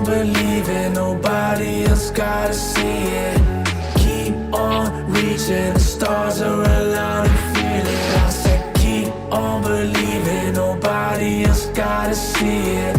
on believing, nobody else gotta see it. Keep on reaching, the stars are aligning, feel it. I said keep on believing, nobody else gotta see it.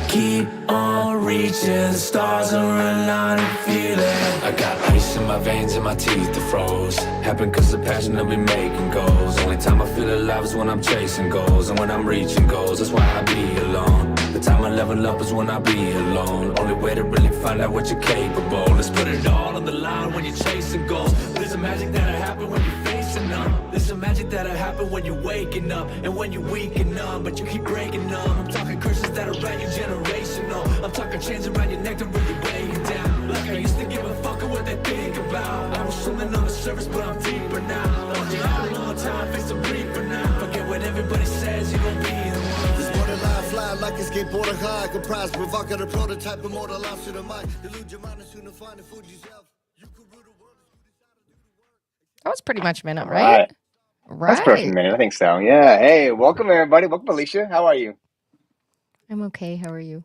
Keep on reaching, the stars are aligning, feel it. I got ice in my veins and my teeth are froze. Happen cause the passion that we making goes. Only time I feel alive is when I'm chasing goals. And when I'm reaching goals, that's why I be alone. The time I level up is when I be alone. Only way to really find out what you're capable. Let's put it all on the line when you're chasing goals. There's a magic that'll happen when you're facing up. There's a magic that'll happen when you're waking up. And when you're weak and numb, but you keep breaking them. I'm talking curses that are around you generational. I'm talking chains around your neck to really weigh you down. Like I used to give a fuck of what they think about. I was swimming on the surface, but I'm deeper now. Lost you out a long time, face the reaper now. Forget what everybody says, you gon' be the one. This borderline fly like a skateboarder high. Comprised provocative prototype, immortalized to the mind. Delude your mind and soon to find the food yourself. You could rule the world. That was pretty much a minute, right? That's perfect, minute. I think so. Yeah. Hey, welcome everybody. Welcome, Alicia. How are you? I'm okay. How are you?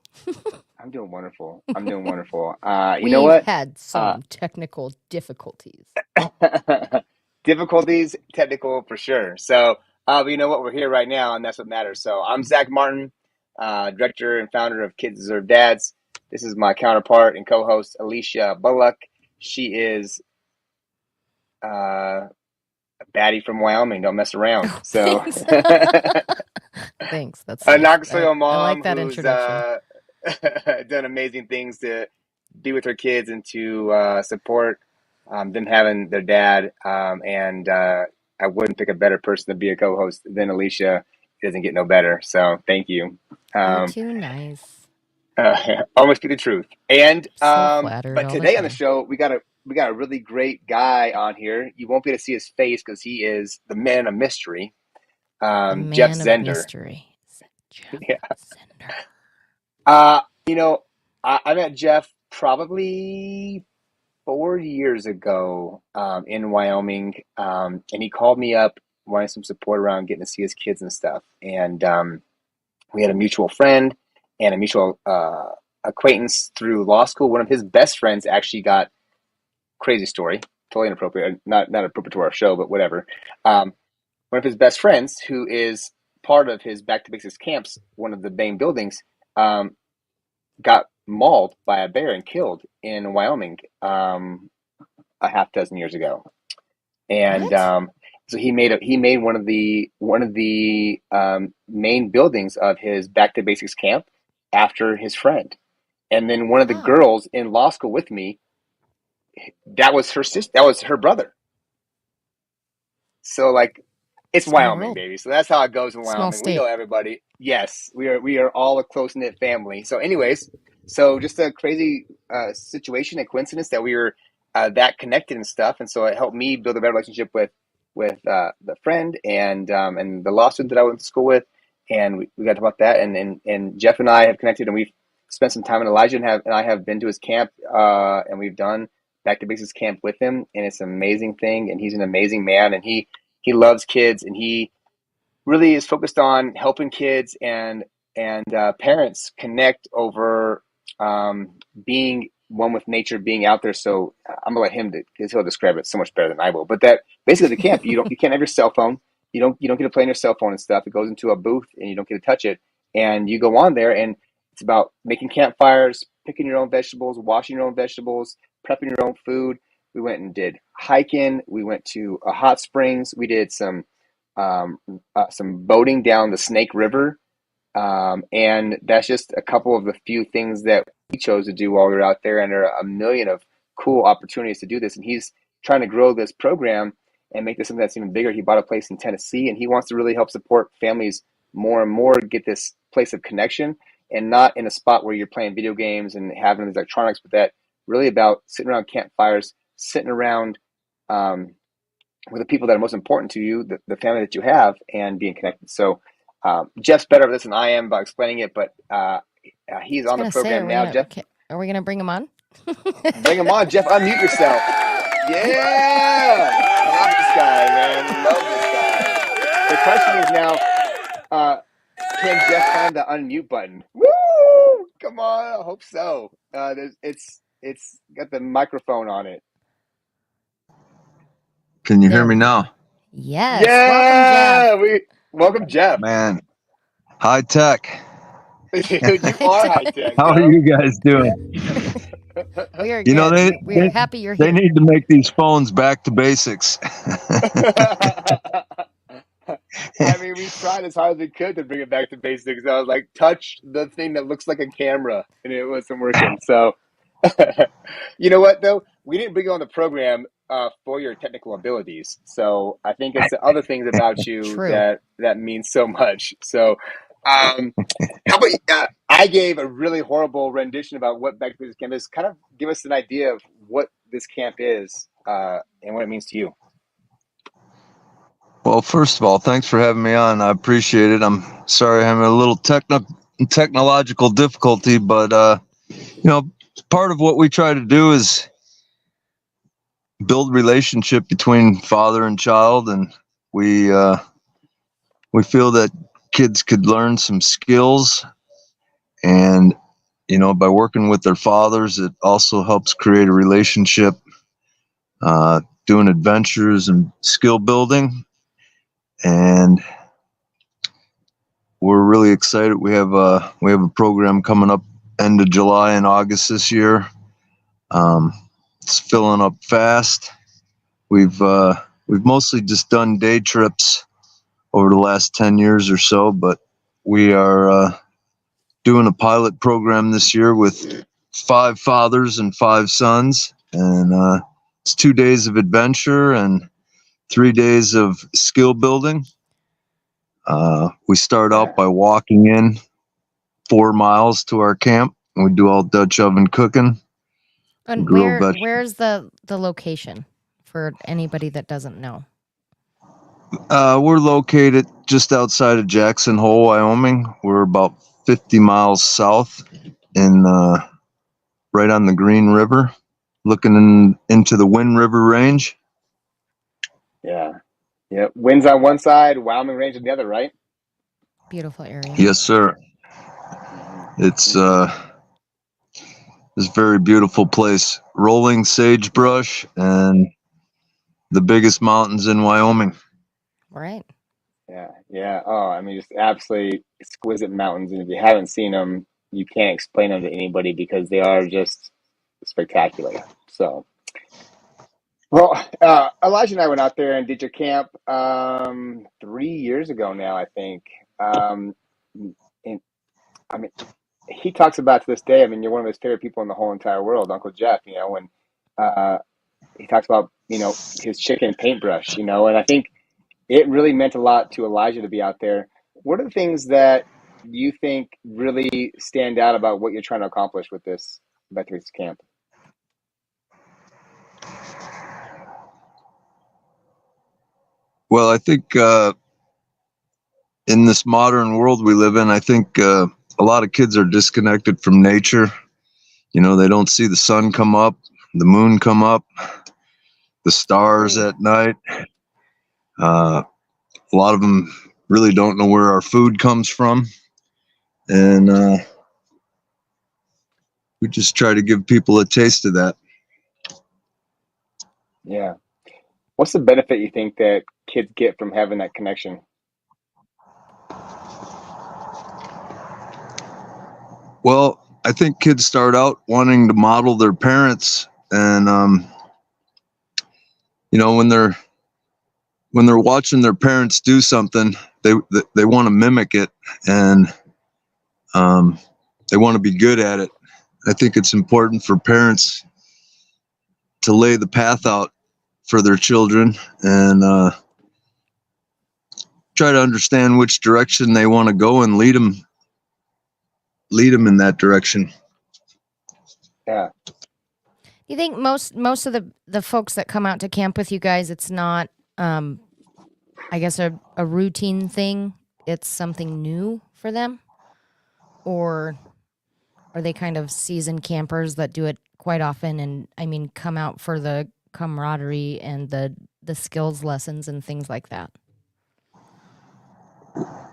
I'm doing wonderful. I'm doing wonderful. You know what? We've had some technical difficulties. Difficulties, technical for sure. So, but you know what? We're here right now, and that's what matters. So, I'm Zach Martin, director and founder of Kids Deserve Dads. This is my counterpart and co-host, Alicia Bullock. She is a baddie from Wyoming. Don't mess around. So, Thanks. That's a nice. Knoxville mom I like that who's introduction. done amazing things to be with her kids and to support them having their dad. And I wouldn't pick a better person to be a co-host than Alicia. It doesn't get no better. So thank you. You're too nice. Almost speak the truth. And So flattered but all today the on the time. show, we got a really great guy on here. You won't be able to see his face because he is the man of mystery. The man Jeff of Zender. mystery. Jeff Yeah. Zender. You know, I met Jeff probably 4 years ago in Wyoming, and he called me up wanting some support around getting to see his kids and stuff. And we had a mutual friend and a mutual acquaintance through law school. One of his best friends actually got, crazy story, totally inappropriate, not appropriate to our show, but whatever. One of his best friends, who is part of his Back to Basics camps, one of the main buildings, got mauled by a bear and killed in Wyoming a half dozen years ago. And so he made one of the main buildings of his Back to Basics camp after his friend. And then one of the girls in law school with me, that was her sister, that was her brother. So like, it's Small Wyoming, world. baby. So that's how it goes in Small Wyoming. We state. know everybody. Yes, we are all a close knit family. So, anyways, so just a crazy situation, a coincidence that we were that connected and stuff, and so it helped me build a better relationship with the friend and the law student that I went to school with, and we got to talk about that. And Jeff and I have connected, and we've spent some time. And Elijah and I have been to his camp, and we've done Back to Basics camp with him, and it's an amazing thing. And he's an amazing man, and he loves kids, and he really is focused on helping kids and parents connect over being one with nature, being out there. So I'm gonna let him, because he'll describe it so much better than I will. But that basically the camp, you can't have your cell phone. You don't get to play on your cell phone and stuff. It goes into a booth, and you don't get to touch it. And you go on there, and it's about making campfires, picking your own vegetables, washing your own vegetables, prepping your own food. We went and did hiking. We went to hot springs. We did some boating down the Snake River. And that's just a couple of the few things that we chose to do while we were out there. And there are a million of cool opportunities to do this. And he's trying to grow this program and make this something that's even bigger. He bought a place in Tennessee, and he wants to really help support families more and more get this place of connection, and not in a spot where you're playing video games and having these electronics, but that really about sitting around campfires, sitting around with the people that are most important to you, the family that you have, and being connected. So Jeff's better at this than I am about explaining it, but he's on the program now. Jeff, are we going to bring him on? Bring him on, Jeff. Unmute yourself. Yeah! Love this guy, man. Love this guy. The question is now, can Jeff find the unmute button? Woo! Come on, I hope so. It's got the microphone on it. Can you There hear me we go. now? Yes. Welcome, Jeff. Welcome, Jeff. Man, high tech. Dude, you are high tech, How are bro. you guys doing? We are You know, good. We are happy you're they here. need to make these phones back to basics. I mean, we tried as hard as we could to bring it back to basics. I was like, touch the thing that looks like a camera, and it wasn't working. So, you know what, though? We didn't bring you on the program for your technical abilities. So I think it's the other things about you True. that means so much. So, how about I gave a really horrible rendition about what Back to Basics Camp is. Kind of give us an idea of what this camp is and what it means to you. Well, first of all, thanks for having me on. I appreciate it. I'm sorry I'm having a little technological difficulty, but part of what we try to do is build relationship between father and child, and we feel that kids could learn some skills, and by working with their fathers, it also helps create a relationship, doing adventures and skill building. And we're really excited. We have a program coming up end of July and August this year. It's filling up fast. We've mostly just done day trips over the last 10 years or so, but we are doing a pilot program this year with 5 fathers and 5 sons, and it's 2 days of adventure and 3 days of skill building. We start out by walking in 4 miles to our camp, and we do all Dutch oven cooking. And where's the location for anybody that doesn't know? We're located just outside of Jackson Hole, Wyoming. We're about 50 miles south, in right on the Green River, looking into the Wind River Range. Yeah. Winds on one side, Wyoming Range on the other, right? Beautiful area. Yes, sir. It's this very beautiful place. Rolling sagebrush and the biggest mountains in Wyoming. Right. Yeah. Oh, I mean, just absolutely exquisite mountains. And if you haven't seen them, you can't explain them to anybody because they are just spectacular. So, well, Elijah and I went out there and did your camp 3 years ago now, I think. And I mean, he talks about to this day, I mean, you're one of his favorite people in the whole entire world, Uncle Jeff, and he talks about, his chicken paintbrush, and I think it really meant a lot to Elijah to be out there. What are the things that you think really stand out about what you're trying to accomplish with this Veterans Camp? Well, I think in this modern world we live in, I think a lot of kids are disconnected from nature. They don't see the sun come up, the moon come up, the stars at night. A lot of them really don't know where our food comes from. And we just try to give people a taste of that. Yeah. What's the benefit you think that kids get from having that connection? Well, I think kids start out wanting to model their parents, and when they're watching their parents do something, they want to mimic it, and they want to be good at it. I think it's important for parents to lay the path out for their children and try to understand which direction they want to go and lead them in that direction. Yeah. You think most of the folks that come out to camp with you guys, it's not, I guess, a routine thing? It's something new for them? Or are they kind of seasoned campers that do it quite often and, I mean, come out for the camaraderie and the skills lessons and things like that?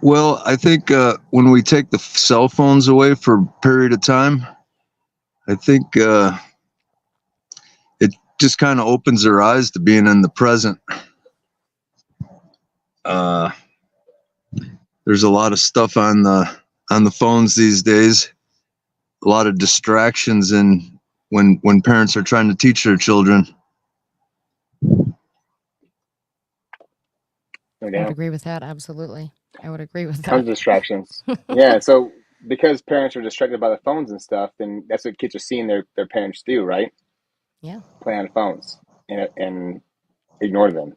Well, I think when we take the cell phones away for a period of time, I think it just kind of opens their eyes to being in the present. There's a lot of stuff on the phones these days, a lot of distractions, and when parents are trying to teach their children. No I would doubt. agree with that. Absolutely. I would agree with Tons that. of distractions. Yeah. So because parents are distracted by the phones and stuff, then that's what kids are seeing their parents do, right? Yeah. Play on phones and ignore them.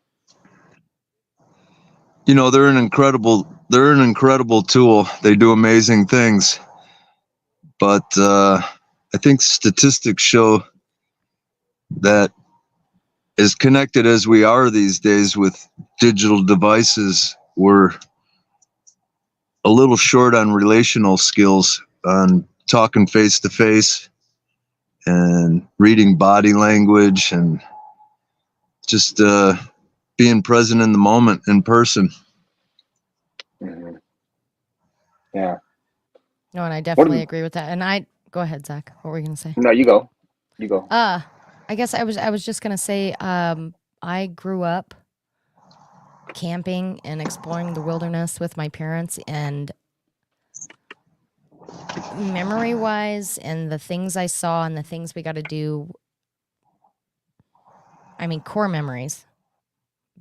You know, they're an incredible tool. They do amazing things, but I think statistics show that as connected as we are these days with digital devices, we're a little short on relational skills, on talking face to face and reading body language and just being present in the moment in person. Hmm. Yeah. No, and I What? definitely agree with that. And go ahead, Zach. What were you gonna say? No, you go. You go. I guess I was just gonna say, I grew up camping and exploring the wilderness with my parents, and memory wise and the things I saw and the things we got to do, I mean, core memories,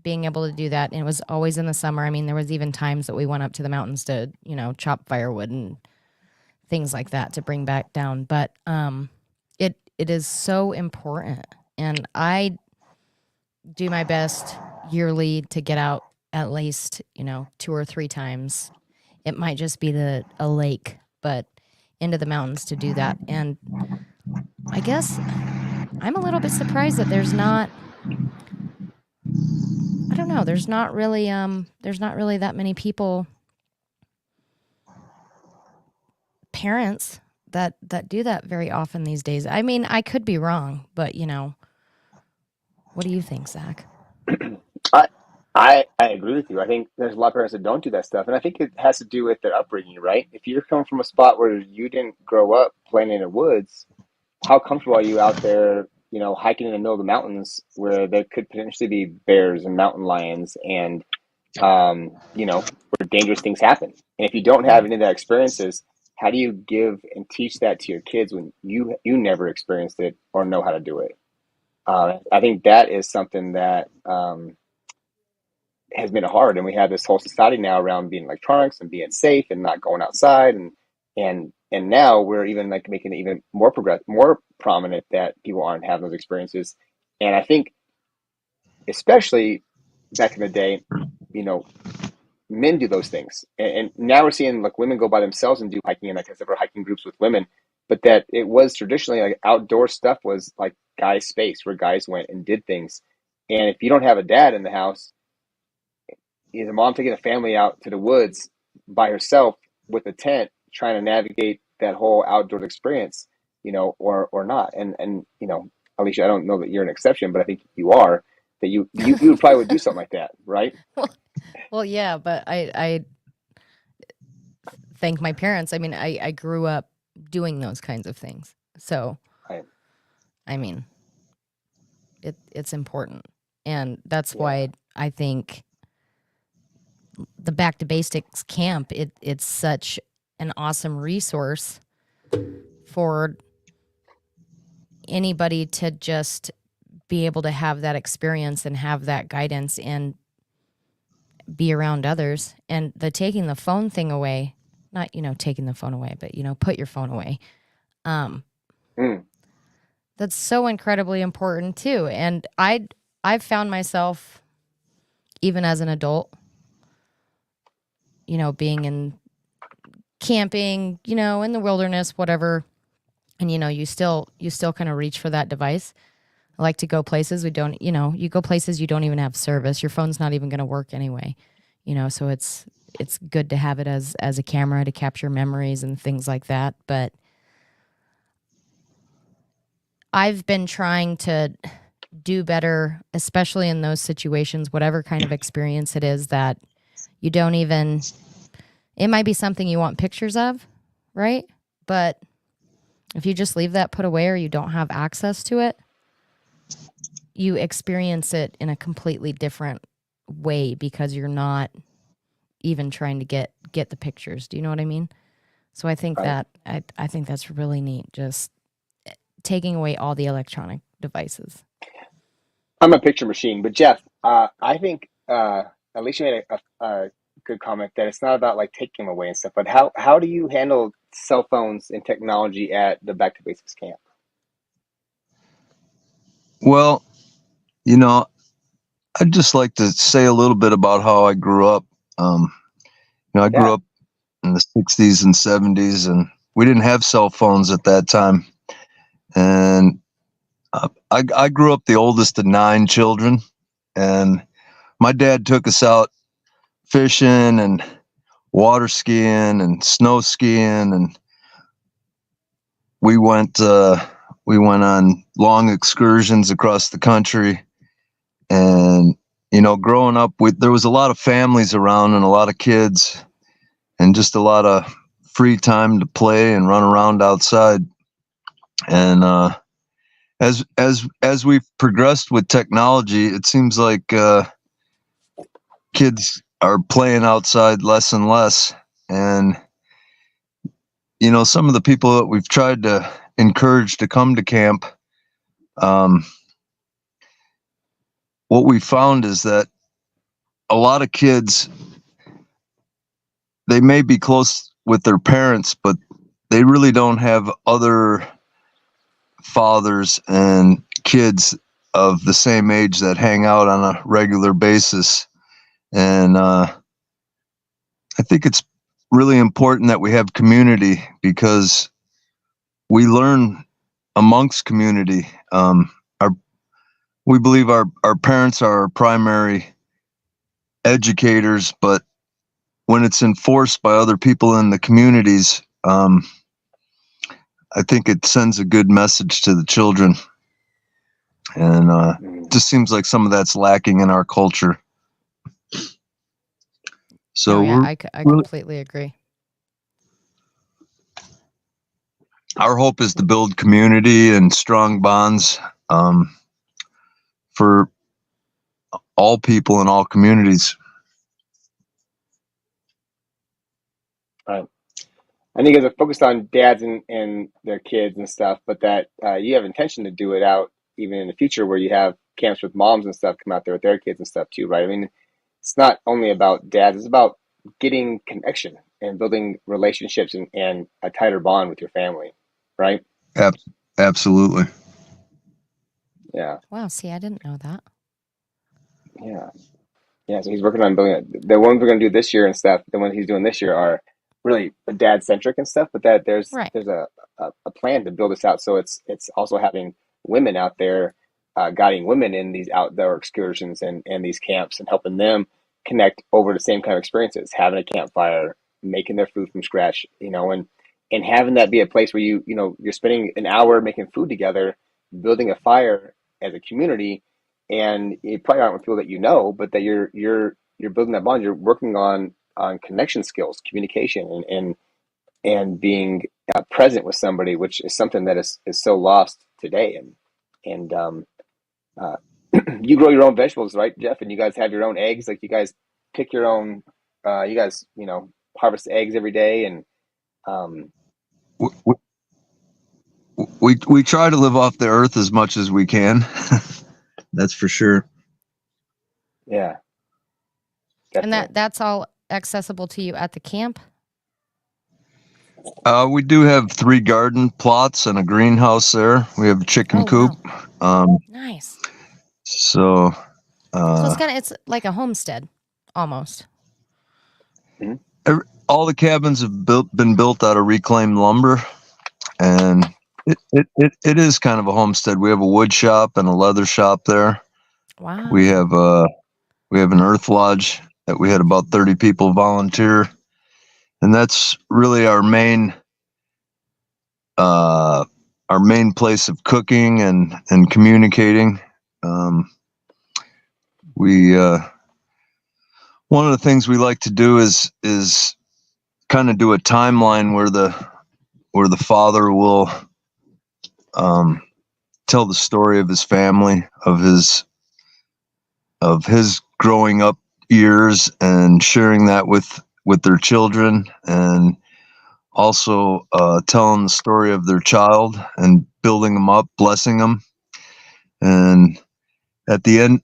being able to do that. And it was always in the summer. I mean, there was even times that we went up to the mountains to, chop firewood and things like that to bring back down. But it is so important. And I do my best yearly to get out at least, 2 or 3 times. It might just be a lake, but into the mountains to do that. And I guess I'm a little bit surprised that there's not, I don't know, there's not really that many people, parents that do that very often these days. I mean, I could be wrong, but what do you think, Zach? I agree with you. I think there's a lot of parents that don't do that stuff, and I think it has to do with their upbringing, right? If you're coming from a spot where you didn't grow up playing in the woods, how comfortable are you out there, hiking in the middle of the mountains where there could potentially be bears and mountain lions and, where dangerous things happen? And if you don't have any of that experiences, how do you give and teach that to your kids when you never experienced it or know how to do it? I think that is something that has been hard, and we have this whole society now around being electronics and being safe and not going outside, and now we're even like making it even more more prominent that people aren't having those experiences. And I think especially back in the day, men do those things, and now we're seeing like women go by themselves and do hiking, and like I said, we're hiking groups with women, but that it was traditionally like outdoor stuff was like guys' space where guys went and did things. And if you don't have a dad in the house, is a mom taking a family out to the woods by herself with a tent, trying to navigate that whole outdoor experience, or not. And Alicia, I don't know that you're an exception, but I think you are. That you probably would do something like that, right? Well, yeah, but I thank my parents. I mean, I grew up doing those kinds of things. So, Right. I mean, it's important. And that's Yeah. why I think the Back to Basics camp, it's such an awesome resource for anybody to just be able to have that experience and have that guidance and be around others. And the taking the phone thing away, not taking the phone away, but put your phone away. Mm. That's so incredibly important too. And I've found myself, even as an adult, being in camping, in the wilderness, whatever, and you still kind of reach for that device. I like to go places you go places you don't even have service. Your phone's not even going to work anyway, so it's good to have it as a camera to capture memories and things like that. But I've been trying to do better, especially in those situations, whatever kind of experience it is, that you don't even it might be something you want pictures of, right? But if you just leave that put away or you don't have access to it, you experience it in a completely different way because you're not even trying to get the pictures. Do you know what I mean? So I think Right. that I think that's really neat. Just taking away all the electronic devices. I'm a picture machine, but Jeff, I think Alicia made a good comment that it's not about like taking them away and stuff, but how do you handle cell phones and technology at the Back to Basics camp? Well, you know, I'd just like to say a little bit about how I grew up. I grew Yeah. up in the 60s and 70s, and we didn't have cell phones at that time. And I grew up the oldest of 9 children, and my dad took us out fishing and water skiing and snow skiing, and we went on long excursions across the country. And growing up, there was a lot of families around and a lot of kids, and just a lot of free time to play and run around outside. And as we've progressed with technology, it seems like kids are playing outside less and less. And some of the people that we've tried to encourage to come to camp, what we found is that a lot of kids, they may be close with their parents, but they really don't have other fathers and kids of the same age that hang out on a regular basis. And I think it's really important that we have community, because we learn amongst community. We believe our parents are our primary educators, but when it's enforced by other people in the communities, I think it sends a good message to the children. And it just seems like some of that's lacking in our culture. So I completely agree. Our hope is to build community and strong bonds for all people in all communities. Right. I think you guys are focused on dads and their kids and stuff, but that you have intention to do it out even in the future, where you have camps with moms and stuff come out there with their kids and stuff too, right? I mean, it's not only about dads, it's about getting connection and building relationships and a tighter bond with your family, right? Absolutely. Yeah. Wow, see, I didn't know that. Yeah. Yeah. So he's working on building it. The ones we're going to do this year and stuff, the ones he's doing this year are really dad centric and stuff, but that there's Right. a plan to build this out. So it's also having women out there, guiding women in these outdoor excursions and these camps, and helping them connect over the same kind of experiences, having a campfire, making their food from scratch, and having that be a place where you're spending an hour making food together, building a fire as a community, and you probably aren't with people that but that you're building that bond. You're working on connection skills, communication, and being present with somebody, which is something that is so lost today. And you grow your own vegetables, right, Jeff? And you guys have your own eggs. Like, you guys pick your own. You guys, harvest eggs every day, and we try to live off the earth as much as we can. That's for sure. Yeah. And Definitely. that's all accessible to you at the camp? We do have 3 garden plots and a greenhouse there. We have a chicken coop. Wow. Nice. So it's like a homestead almost. all the cabins have been built out of reclaimed lumber, and it is kind of a homestead. We have a wood shop and a leather shop there. Wow. We have an earth lodge that we had about 30 people volunteer, and that's really our main place of cooking and communicating. One of the things we like to do is kind of do a timeline where the father will tell the story of his family, of his growing up years, and sharing that with their children, and also telling the story of their child and building them up, blessing them. And at the end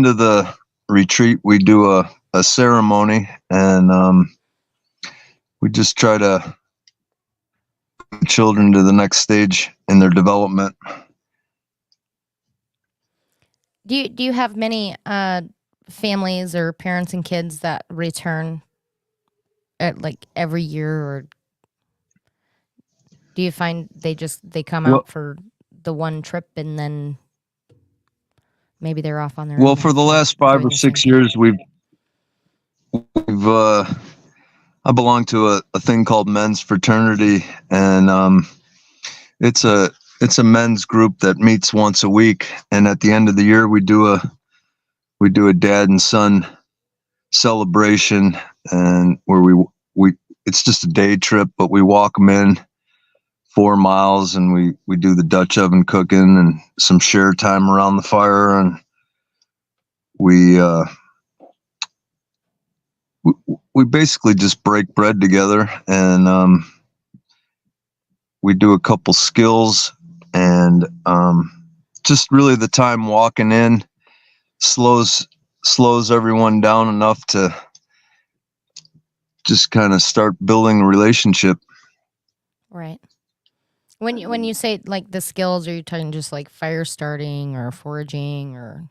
of the retreat, we do a ceremony, and we just try to put children to the next stage in their development. Do you have many families or parents and kids that return at like every year, or do you find they come Well- out for the one trip and then maybe they're off on their Well, own for the instead of last 5 doing or the same 6 thing? years, we've I belong to a thing called men's fraternity, and it's a men's group that meets once a week, and at the end of the year we do a dad and son celebration, and where we it's just a day trip, but we walk them in 4 miles, and we do the Dutch oven cooking and some share time around the fire, and we basically just break bread together, and we do a couple skills, and just really the time walking in slows everyone down enough to just kind of start building a relationship. Right. When you say like the skills, are you talking just like fire starting or foraging or?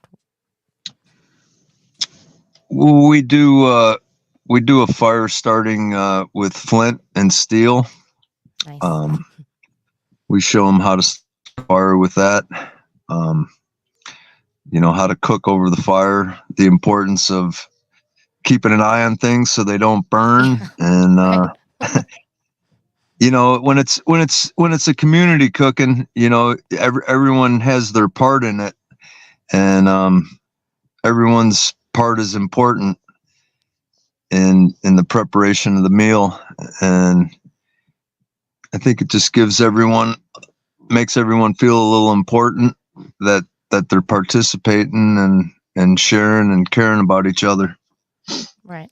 We do a fire starting with flint and steel. Nice. We show them how to start a fire with that. How to cook over the fire, the importance of keeping an eye on things so they don't burn, and Right. when it's a community cooking, everyone has their part in it, and everyone's part is important in the preparation of the meal, and I think it just makes everyone feel a little important, that they're participating and sharing and caring about each other. Right.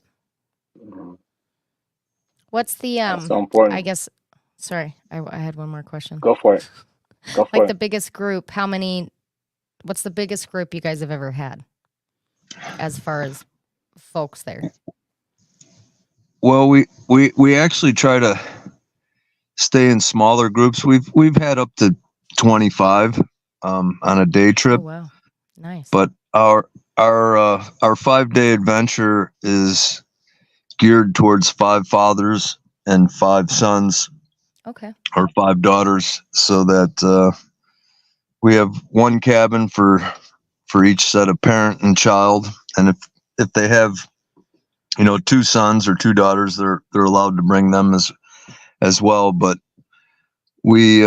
What's the That's so important. I guess. Sorry, I had one more question. Go for it. Go for Like it. the biggest group, what's the biggest group you guys have ever had as far as folks there? Well, we actually try to stay in smaller groups. We've had up to 25 on a day trip. Oh, wow. Nice. But our 5-day adventure is geared towards 5 fathers and 5 sons, Okay. or 5 daughters, so that we have one cabin for each set of parent and child. And if they have 2 sons or 2 daughters, they're allowed to bring them as well. But we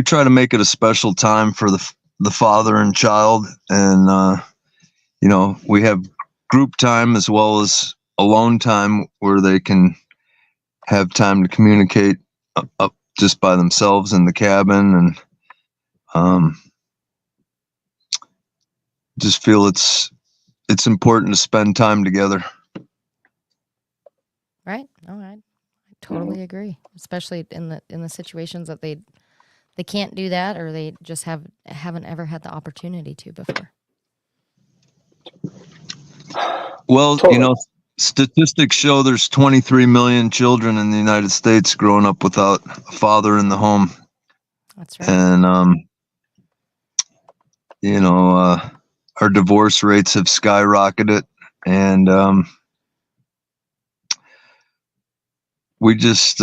try to make it a special time for the father and child, and we have group time as well as alone time, where they can have time to communicate up just by themselves in the cabin, and just feel it's important to spend time together. Right. All right. I totally agree. Especially in the situations that they can't do that, or they just haven't ever had the opportunity to before. Well, Totally. statistics show there's 23 million children in the United States growing up without a father in the home. That's right. And our divorce rates have skyrocketed, and we just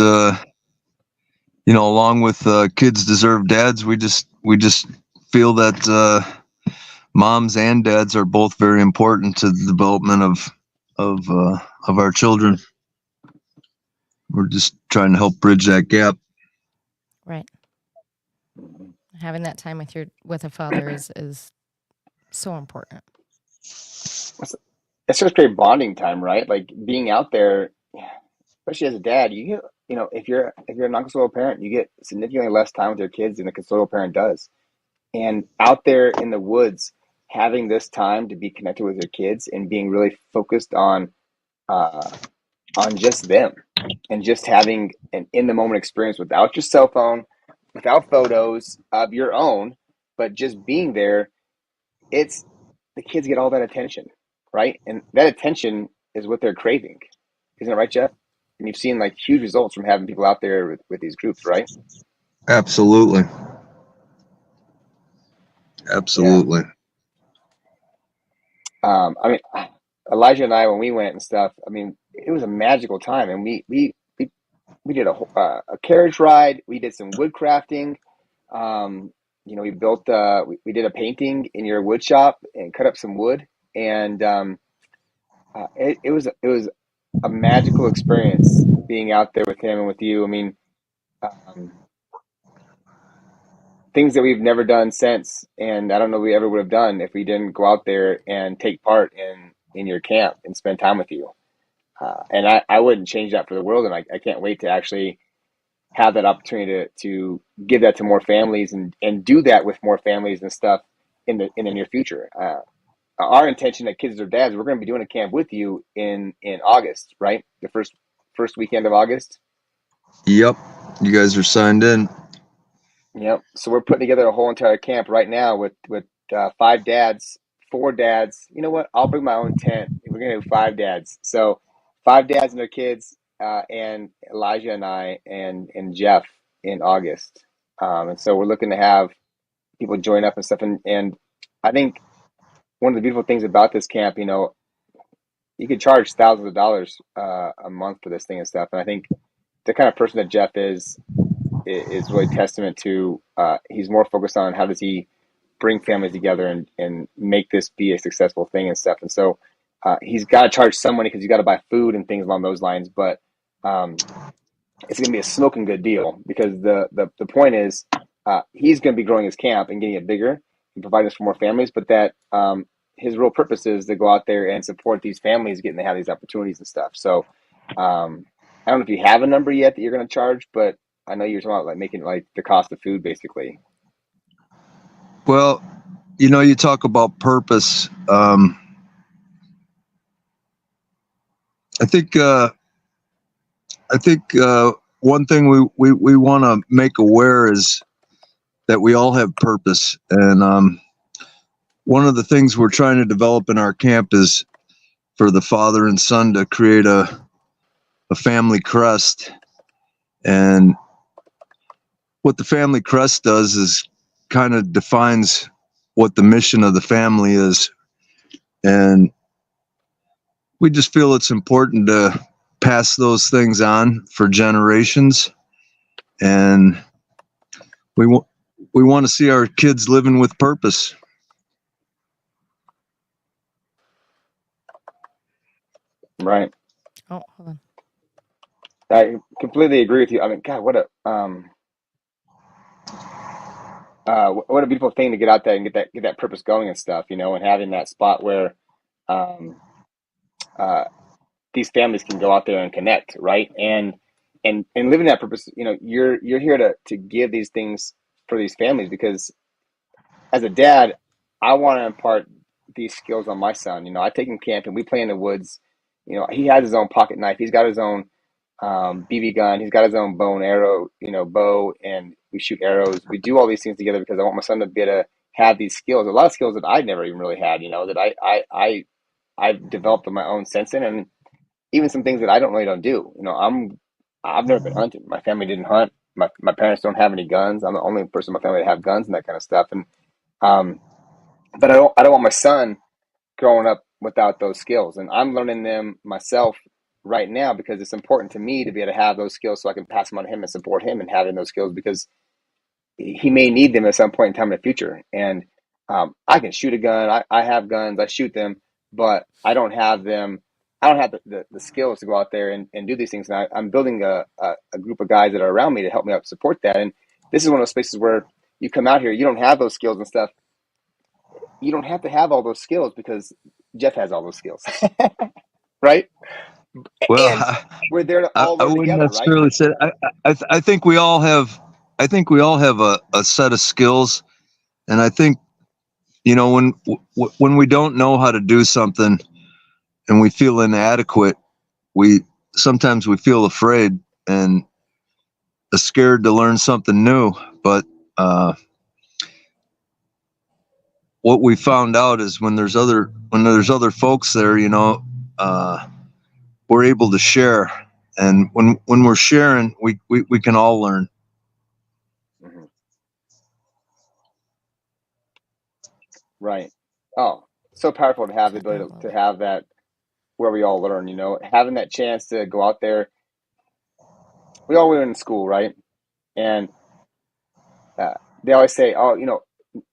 along with kids deserve dads, we just feel that moms and dads are both very important to the development of our children. We're just trying to help bridge that gap. Right. Having that time with a father is so important. it's just great bonding time, right? Like being out there, especially as a dad, you get, if you're a non-custodial parent, you get significantly less time with your kids than a custodial parent does. And out there in the woods, having this time to be connected with your kids and being really focused uh, on just them and just having an in the moment experience without your cell phone, without photos of your own, but just being there, it's the kids get all that attention, right? And that attention is what they're craving. Isn't it right, Jeff? And you've seen like huge results from having people out there with these groups, right? Absolutely. Yeah. Absolutely. I mean, Elijah and I, when we went and stuff, I mean, it was a magical time, and we did a carriage ride. We did some wood crafting. We built we did a painting in your wood shop and cut up some wood, and it was a magical experience being out there with him and with you. I mean, um, things that we've never done since, and I don't know we ever would have done if we didn't go out there and take part in your camp and spend time with you. And I wouldn't change that for the world, and I can't wait to actually have that opportunity to give that to more families and do that with more families and stuff in the near future. Our intention at Kids or Dads, we're going to be doing a camp with you in August, right? The first weekend of August. Yep. You guys are signed in. Yep. So we're putting together a whole entire camp right now with 5 dads, 4 dads. You know what? I'll bring my own tent. We're gonna have 5 dads. So 5 dads and their kids, and Elijah and I and Jeff in August. And so we're looking to have people join up and stuff. And I think one of the beautiful things about this camp, you could charge thousands of dollars a month for this thing and stuff. And I think the kind of person that Jeff is really testament to he's more focused on how does he bring families together and make this be a successful thing and stuff. And so he's got to charge some money because he's got to buy food and things along those lines. But it's going to be a smoking good deal because the point is he's going to be growing his camp and getting it bigger and providing us for more families. But that his real purpose is to go out there and support these families getting to have these opportunities and stuff. So I don't know if you have a number yet that you're going to charge, but I know you're talking about like making like the cost of food basically. Well, you talk about purpose. I think one thing we want to make aware is that we all have purpose, and one of the things we're trying to develop in our camp is for the father and son to create a family crest. And what the family crest does is kind of defines what the mission of the family is. And we just feel it's important to pass those things on for generations. And we want to see our kids living with purpose. Right. Oh, hold on. I completely agree with you. I mean, God, what a beautiful thing to get out there and get that purpose going and stuff, and having that spot where um, uh, these families can go out there and connect, right? And living that purpose, you're here to give these things for these families because as a dad, I want to impart these skills on my son. I take him camping, we play in the woods. He has his own pocket knife. He's got his own BB gun. He's got his own bow and arrow, bow, and we shoot arrows. We do all these things together because I want my son to be able to have these skills. A lot of skills that I never even really had, that I've developed on my own since then, and even some things that I don't do. I've never been hunting. My family didn't hunt. My parents don't have any guns. I'm the only person in my family to have guns and that kind of stuff. And um, but I don't want my son growing up without those skills, and I'm learning them myself right now because it's important to me to be able to have those skills so I can pass them on to him and support him in having those skills because he may need them at some point in time in the future. And I can shoot a gun. I have guns. I shoot them, but I don't have them. I don't have the skills to go out there and do these things. And I'm building a group of guys that are around me to help me out support that. And this is one of those spaces where you come out here, you don't have those skills and stuff. you don't have to have all those skills because Jeff has all those skills, right? Well, And we're there to all I learn wouldn't together, right? necessarily say. I think we all have. I think we all have a set of skills, and I think when we don't know how to do something and we feel inadequate, we sometimes we feel afraid and scared to learn something new. But what we found out is when there's other folks there, we're able to share, and when we're sharing, we can all learn. Mhm. Right. Oh, so powerful to have the ability to have that where we all learn, having that chance to go out there. We all learn in school, right? And they always say, oh,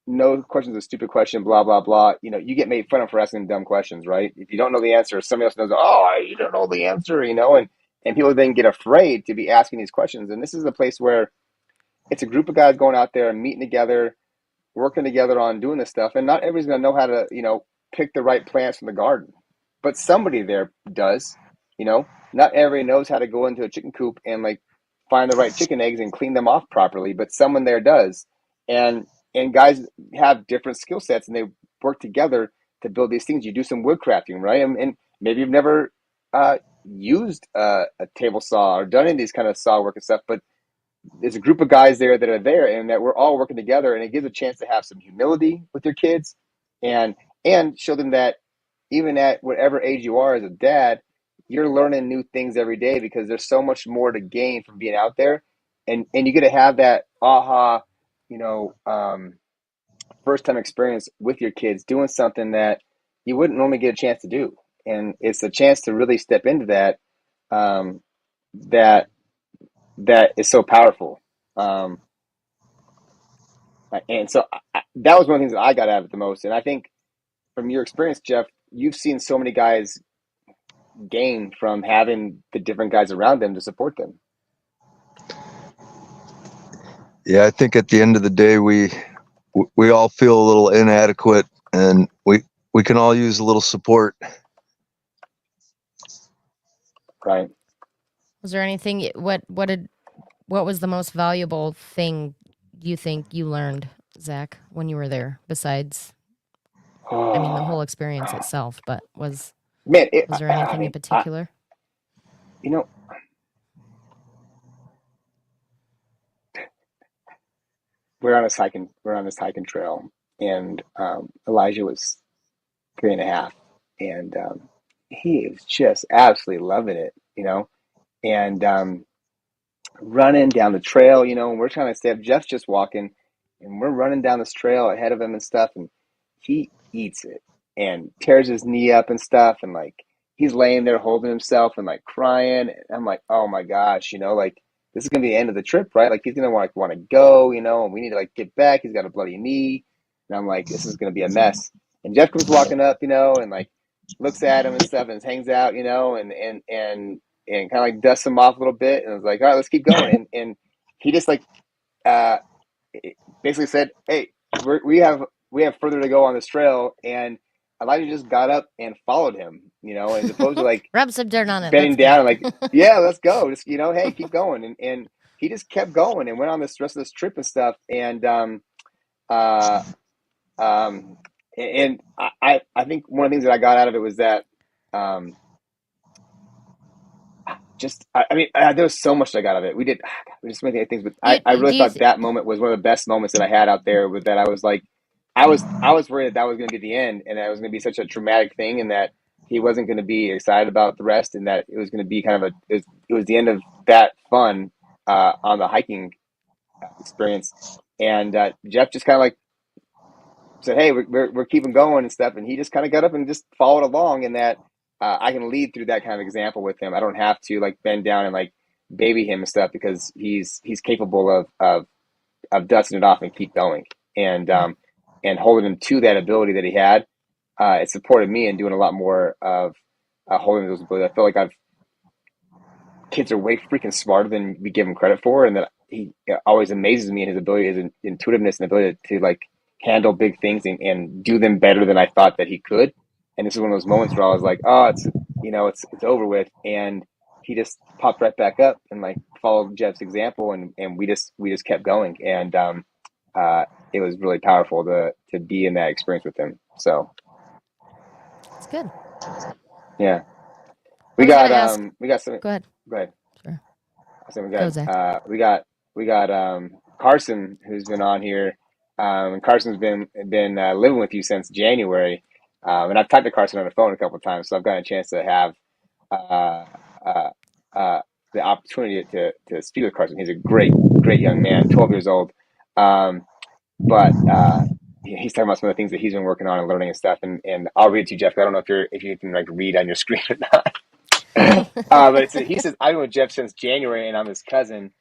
no question's a stupid question, blah, blah, blah. You get made fun of for asking dumb questions, right? If you don't know the answer, somebody else knows, oh, you don't know the answer, and people then get afraid to be asking these questions. And this is a place where it's a group of guys going out there and meeting together, working together on doing this stuff. And not everybody's going to know how to, pick the right plants from the garden, but somebody there does, not everybody knows how to go into a chicken coop and like find the right chicken eggs and clean them off properly, but someone there does. And guys have different skill sets and they work together to build these things. You do some wood crafting, right? And maybe you've never used a table saw or done any of these kind of saw work and stuff, but there's a group of guys there that are there and that we're all working together, and it gives a chance to have some humility with your kids and show them that even at whatever age you are as a dad, you're learning new things every day because there's so much more to gain from being out there, and you get to have that aha, first time experience with your kids doing something that you wouldn't normally get a chance to do, and it's a chance to really step into that that that is so powerful. Um, and so that was one of the things that I got out of it the most. And I think from your experience, Jeff, you've seen so many guys gain from having the different guys around them to support them. Yeah, I think at the end of the day, we all feel a little inadequate, and we can all use a little support. Right. Was there anything? What was the most valuable thing you think you learned, Zach, when you were there? Besides, I mean, the whole experience itself, but was there anything in particular? We're on this hiking trail, and Elijah was 3.5, and he was just absolutely loving it, and running down the trail, and we're trying to stay up. Jeff's just walking, and we're running down this trail ahead of him and stuff, and he eats it and tears his knee up and stuff, and like he's laying there holding himself and like crying. And I'm like, oh my gosh, like this is gonna be the end of the trip, right? Like he's gonna want to go, and we need to like get back. He's got a bloody knee, and I'm like, this is gonna be a mess. And Jeff comes walking up, and like looks at him and stuff, and hangs out, and kind of like dusts him off a little bit, and I was like, all right, let's keep going. And he just like uh, basically said, hey, we have further to go on this trail, and Elijah just got up and followed him, as opposed to like Rub some dirt on it. bending down and like, yeah, let's go, just hey, keep going, and he just kept going and went on this rest of this trip and stuff, and uh, and I think one of the things that I got out of it was that I mean, there was so much that I got out of it. We did so many things, but I really thought that moment was one of the best moments that I had out there. With that, I was like, I was worried that was going to be the end, and that it was going to be such a traumatic thing, and that he wasn't going to be excited about the rest, and that it was going to be kind of it was the end of that fun on the hiking experience. And Jeff just kind of like said, "Hey, we're keeping going and stuff," and he just kind of got up and just followed along, and that. I can lead through that kind of example with him. I don't have to like bend down and like baby him and stuff because he's capable of dusting it off and keep going, and holding him to that ability that he had. It supported me in doing a lot more of holding those abilities. I feel like kids are way freaking smarter than we give him credit for, and that he always amazes me in his ability, his intuitiveness and ability to like handle big things and do them better than I thought that he could. And this is one of those moments where I was like, oh, it's over with. And he just popped right back up and like followed Jeff's example, and we just kept going. And it was really powerful to be in that experience with him. So It's good. yeah, I was gonna ask. we got some. Go ahead. Go ahead. Sure. So Go, Zach. we got Carson, who's been on here. And Carson's been living with you since January. And I've talked to Carson on the phone a couple of times, so I've gotten a chance to have uh, uh, the opportunity to speak with Carson. He's a great young man, 12 years old. But he's talking about some of the things that he's been working on and learning and stuff. And I'll read it to you, Jeff. I don't know if you can like read on your screen or not. But he says, I've been with Jeff since January, and I'm his cousin.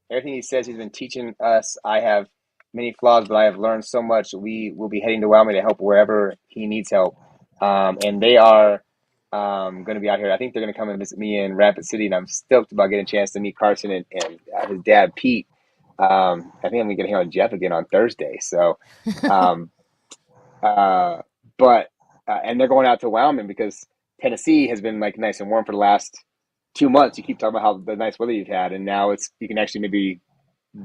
Everything he says, he's been teaching us. I have many flaws, but I have learned so much. We will be heading to Wyoming to help wherever he needs help. And they are going to be out here. I think they're going to come and visit me in Rapid City, and I'm stoked about getting a chance to meet Carson and his dad, Pete. I think I'm going to get here on Jeff again on Thursday. So, but and they're going out to Wyoming because Tennessee has been like nice and warm for the last 2 months. You keep talking about how the nice weather you've had, and now you can actually maybe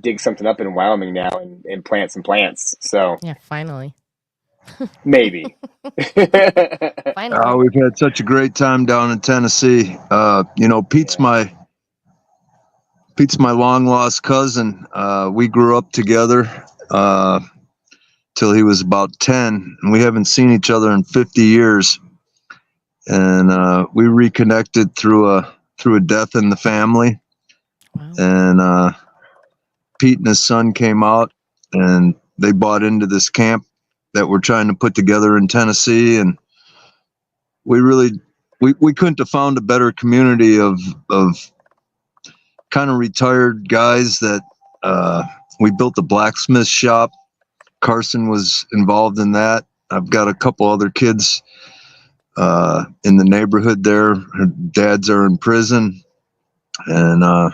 dig something up in Wyoming now and plant some plants. So Yeah, finally. maybe. Finally. We've had such a great time down in Tennessee. Pete's my long lost cousin. We grew up together till he was about 10, and we haven't seen each other in 50 years. And we reconnected through a death in the family. Wow. And Pete and his son came out, and they bought into this camp that we're trying to put together in Tennessee. And we couldn't have found a better community of kind of retired guys that we built a blacksmith shop. Carson was involved in that. I've got a couple other kids in the neighborhood there. Her dads are in prison, and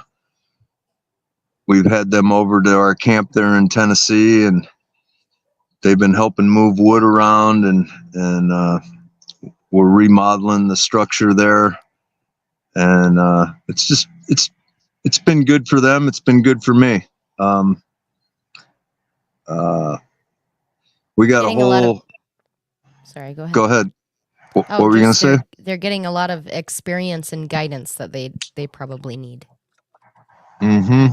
we've had them over to our camp there in Tennessee, and they've been helping move wood around, and we're remodeling the structure there. And it's been good for them. It's been good for me. We got a whole. Sorry, go ahead. Go ahead. What were you going to say? They're getting a lot of experience and guidance that they probably need. Mm-hmm.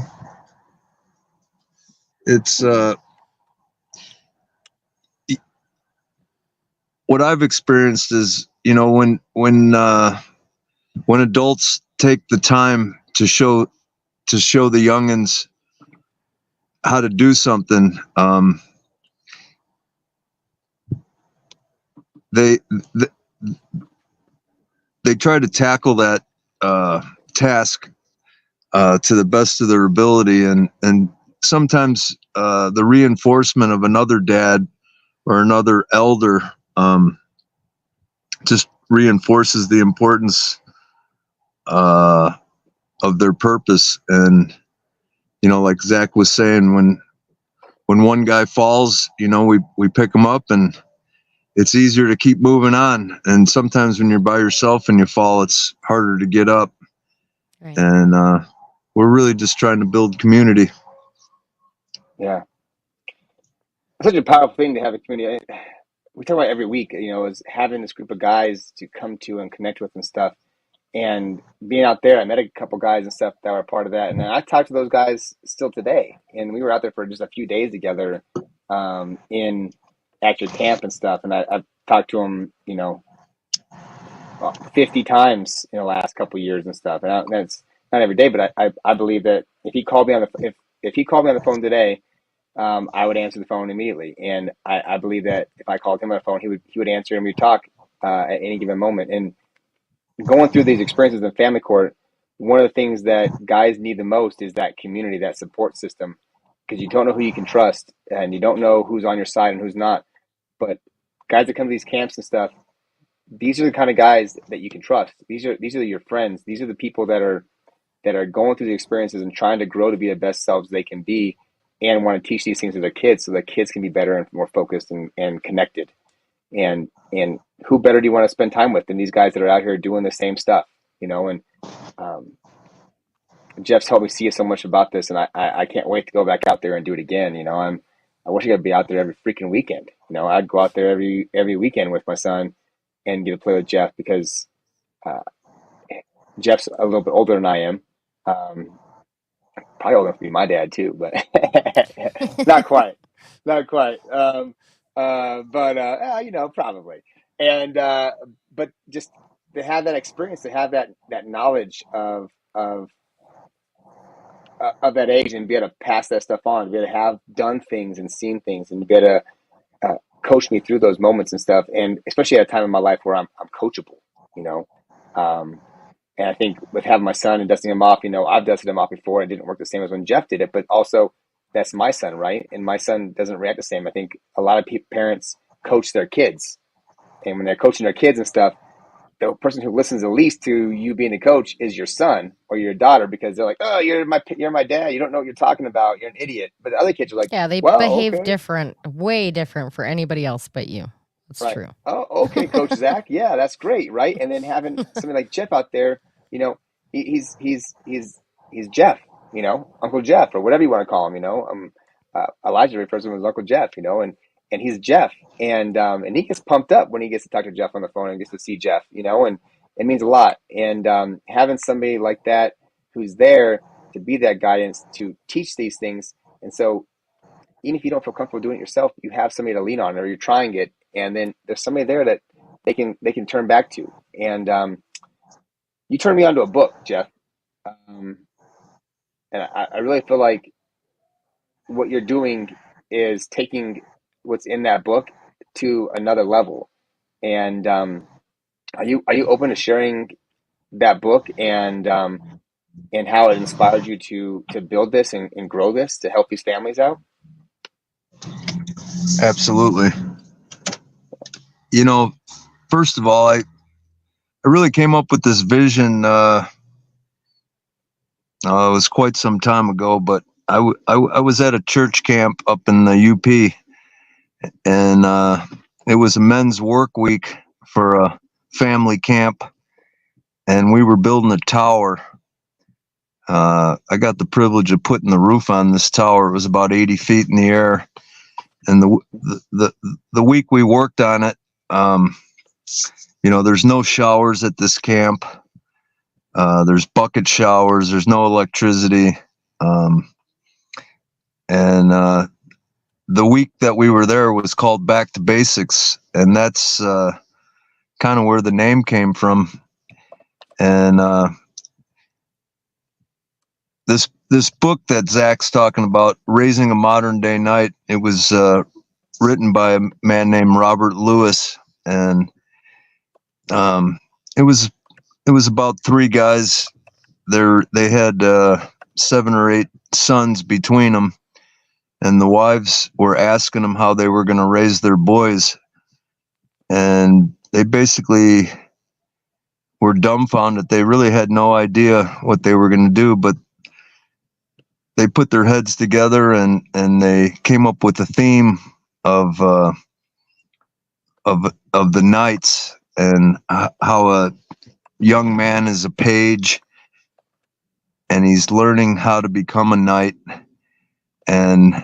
It's what I've experienced is, when adults take the time to show the youngins how to do something, they try to tackle that task to the best of their ability, and sometimes the reinforcement of another dad or another elder just reinforces the importance of their purpose. And like Zach was saying, when one guy falls, we pick him up, and it's easier to keep moving on. And sometimes when you're by yourself and you fall, it's harder to get up. Right. And we're really just trying to build community. Yeah. It's such a powerful thing to have a community. We talk about every week, is having this group of guys to come to and connect with and stuff. And being out there, I met a couple guys and stuff that were part of that. And I talk to those guys still today. And we were out there for just a few days together at your camp and stuff. And I've talked to them, 50 times in the last couple of years and stuff. And that's not every day, but I believe that if he called me on the phone today, I would answer the phone immediately. And I believe that if I called him on the phone, he would answer, and we'd talk at any given moment. And going through these experiences in family court, one of the things that guys need the most is that community, that support system, because you don't know who you can trust, and you don't know who's on your side and who's not. But guys that come to these camps and stuff, these are the kind of guys that you can trust. These are your friends. These are the people that are going through the experiences and trying to grow to be the best selves they can be. and want to teach these things to their kids so that kids can be better and more focused and connected. And who better do you want to spend time with than these guys that are out here doing the same stuff, you know? And um, Jeff's helped me see so much about this, and I can't wait to go back out there and do it again. You know, I wish I could be out there every freaking weekend. You know, I'd go out there every weekend with my son and get to play with Jeff because uh, Jeff's a little bit older than I am. Probably old enough to be my dad too, but not quite, not quite. But you know, probably. And but just to have that experience, to have that knowledge of that age, and be able to pass that stuff on, to be able to have done things and seen things, and to be able to coach me through those moments and stuff. And especially at a time in my life where I'm coachable, you know. And I think with having my son and dusting him off, you know, I've dusted him off before. It didn't work the same as when Jeff did it, but also that's my son, right? And my son doesn't react the same. I think a lot of parents coach their kids, and when they're coaching their kids and stuff, the person who listens the least to you being the coach is your son or your daughter, because they're like, "Oh, you're my dad. You don't know what you're talking about. You're an idiot." But the other kids are like, Yeah, they "Well, behave okay, different, way different for anybody else but you. That's right. true. Oh, okay, Coach Zach. Yeah, that's great, right?" And then having somebody like Jeff out there, you know, he's Jeff, you know, Uncle Jeff, or whatever you want to call him, you know. Elijah refers to him as Uncle Jeff, you know, and he's Jeff, and he gets pumped up when he gets to talk to Jeff on the phone and gets to see Jeff, you know, and it means a lot. And having somebody like that who's there to be that guidance, to teach these things, and so even if you don't feel comfortable doing it yourself, you have somebody to lean on, or you're trying it, and then there's somebody there that they can turn back to. And you turned me onto a book, Jeff, um, and I really feel like what you're doing is taking what's in that book to another level. And are you open to sharing that book, and how it inspired you to build this and grow this to help these families out? Absolutely. You know, first of all, I really came up with this vision. It was quite some time ago, but I was at a church camp up in the UP, and it was a men's work week for a family camp, and we were building a tower. I got the privilege of putting the roof on this tower. It was about 80 feet in the air, and the week we worked on it, you know, there's no showers at this camp. There's bucket showers. There's no electricity. And the week that we were there was called Back to Basics. And that's kind of where the name came from. And this book that Zach's talking about, Raising a Modern Day Knight, it was written by a man named Robert Lewis. And it was about three guys. They had 7 or 8 sons between them, and the wives were asking them how they were going to raise their boys, and they basically were dumbfounded. They really had no idea what they were going to do, but they put their heads together and they came up with a theme of the knights, and how a young man is a page and he's learning how to become a knight. And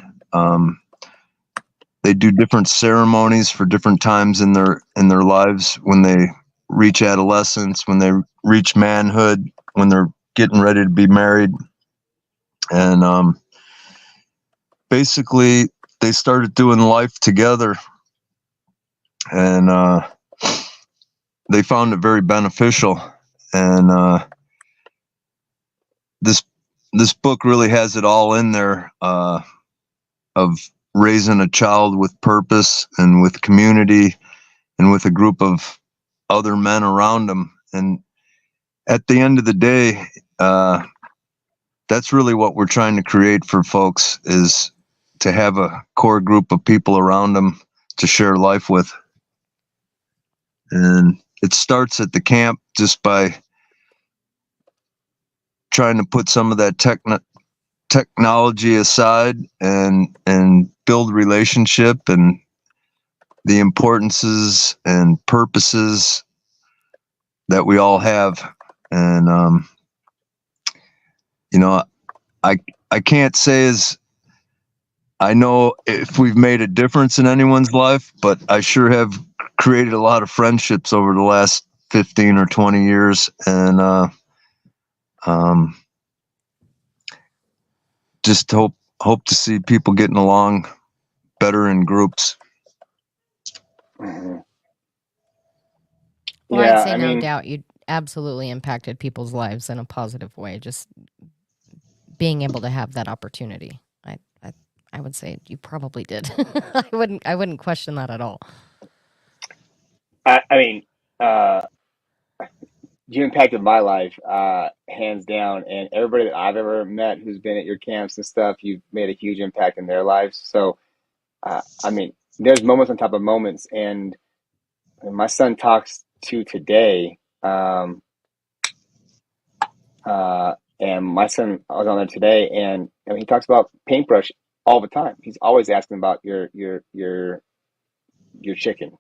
they do different ceremonies for different times in their lives, when they reach adolescence, when they reach manhood, when they're getting ready to be married. And basically they started doing life together, and they found it very beneficial. And this book really has it all in there, of raising a child with purpose and with community and with a group of other men around them. And at the end of the day, that's really what we're trying to create for folks, is to have a core group of people around them to share life with. And it starts at the camp, just by trying to put some of that technology aside and build relationship and the importances and purposes that we all have. And, you know, I can't say as I know if we've made a difference in anyone's life, but I sure have created a lot of friendships over the last 15 or 20 years. And, just hope to see people getting along better in groups. Mm-hmm. Well, Yeah, I'd say I no mean, doubt you absolutely impacted people's lives in a positive way. Just being able to have that opportunity, I would say you probably did. I wouldn't question that at all. I mean, you impacted my life, hands down, and everybody that I've ever met who's been at your camps and stuff, you've made a huge impact in their lives. So, I mean, there's moments on top of moments, and my son talks to today, and my son, I was on there today, and he talks about paintbrush all the time. He's always asking about your chicken.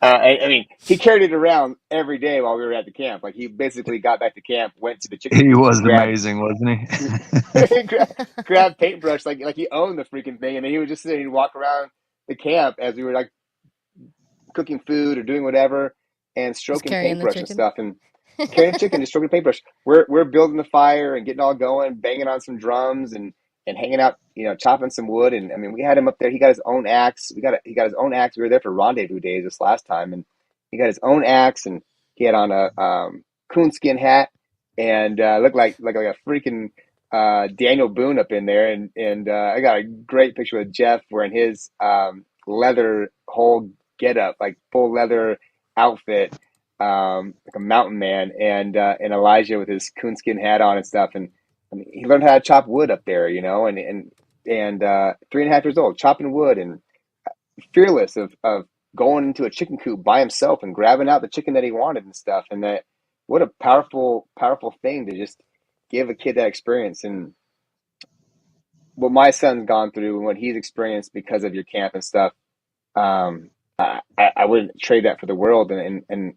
I mean, he carried it around every day while we were at the camp. Like he basically got back to camp, went to the chicken He coop, was and grabbed amazing, wasn't grabbed paintbrush like he owned the freaking thing, and then he would just sit and walk around the camp as we were like cooking food or doing whatever, and Just stroking carrying the paintbrush and chicken. stuff, and carrying chicken, just stroking paintbrush. We're building the fire and getting all going, banging on some drums and hanging out, chopping some wood. And I mean, we had him up there. He got his own axe. He got his own axe. We were there for rendezvous days this last time, and he got his own axe, and he had on a coonskin hat and looked like a freaking Daniel Boone up in there. And I got a great picture with Jeff wearing his leather whole get up, like full leather outfit, like a mountain man, and Elijah with his coonskin hat on and stuff. And I mean, he learned how to chop wood up there, and 3.5 years old, chopping wood and fearless of going into a chicken coop by himself and grabbing out the chicken that he wanted and stuff. And that, what a powerful thing to just give a kid that experience. And what my son's gone through and what he's experienced because of your camp and stuff, I wouldn't trade that for the world. And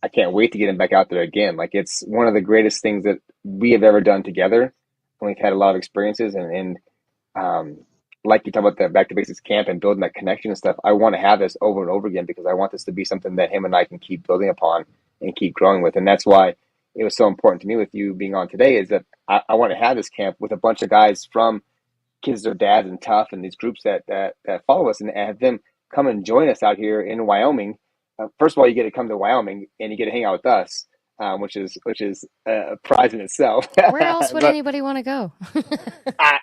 I can't wait to get him back out there again. Like it's one of the greatest things that we have ever done together. And we've had a lot of experiences and like you talk about the back to basics camp and building that connection and stuff. I want to have this over and over again because I want this to be something that him and I can keep building upon and keep growing with. And that's why it was so important to me with you being on today is that I want to have this camp with a bunch of guys from Kids Their Dads and Tough and these groups that follow us and have them come and join us out here in Wyoming. First of all, you get to come to Wyoming and you get to hang out with us, which is a prize in itself. Where else would But anybody want to go?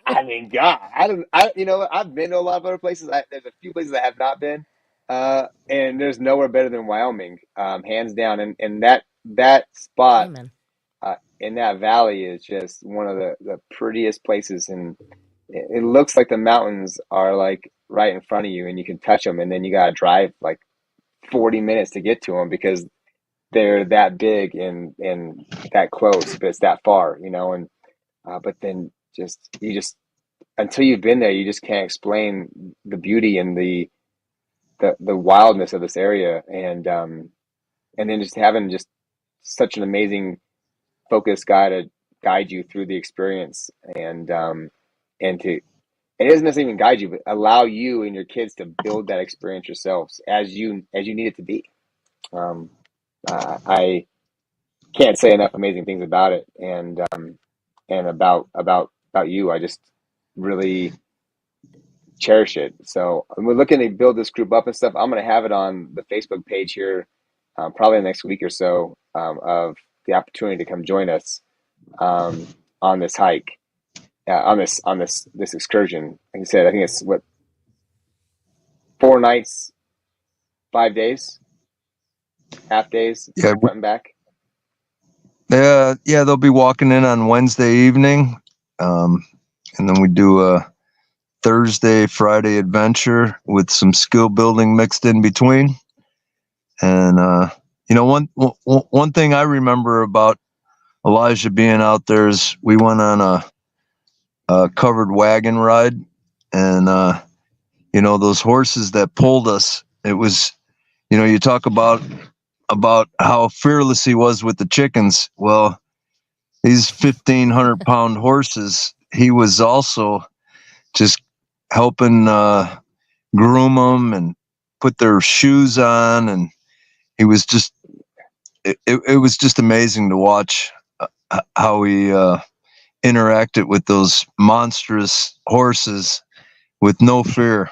I mean, God, I've been to a lot of other places. There's a few places I have not been, and there's nowhere better than Wyoming, hands down. And that spot Amen. in that valley is just one of the prettiest places, and it looks like the mountains are like right in front of you, and you can touch them, and then you gotta drive like 40 minutes to get to them because they're that big and that close, but it's that far, and but then you just until you've been there, you just can't explain the beauty and the wildness of this area, and then just having just such an amazing focused guy to guide you through the experience, and to it doesn't necessarily even guide you, but allow you and your kids to build that experience yourselves as you need it to be. I can't say enough amazing things about it, and about you. I just really cherish it. So we're looking to build this group up and stuff. I'm going to have it on the Facebook page here, probably in the next week or so, of the opportunity to come join us on this hike, on this excursion. Like I said, I think it's 4 nights, 5 days, half days, Yeah. front and back. Yeah, they'll be walking in on Wednesday evening, and then we do a Thursday, Friday adventure with some skill building mixed in between. And one thing I remember about Elijah being out there is we went on covered wagon ride, and those horses that pulled us. It was, you talk about how fearless he was with the chickens. Well, these 1,500-pound horses, he was also just helping groom them and put their shoes on, and he was just it was just amazing to watch how he interacted with those monstrous horses with no fear.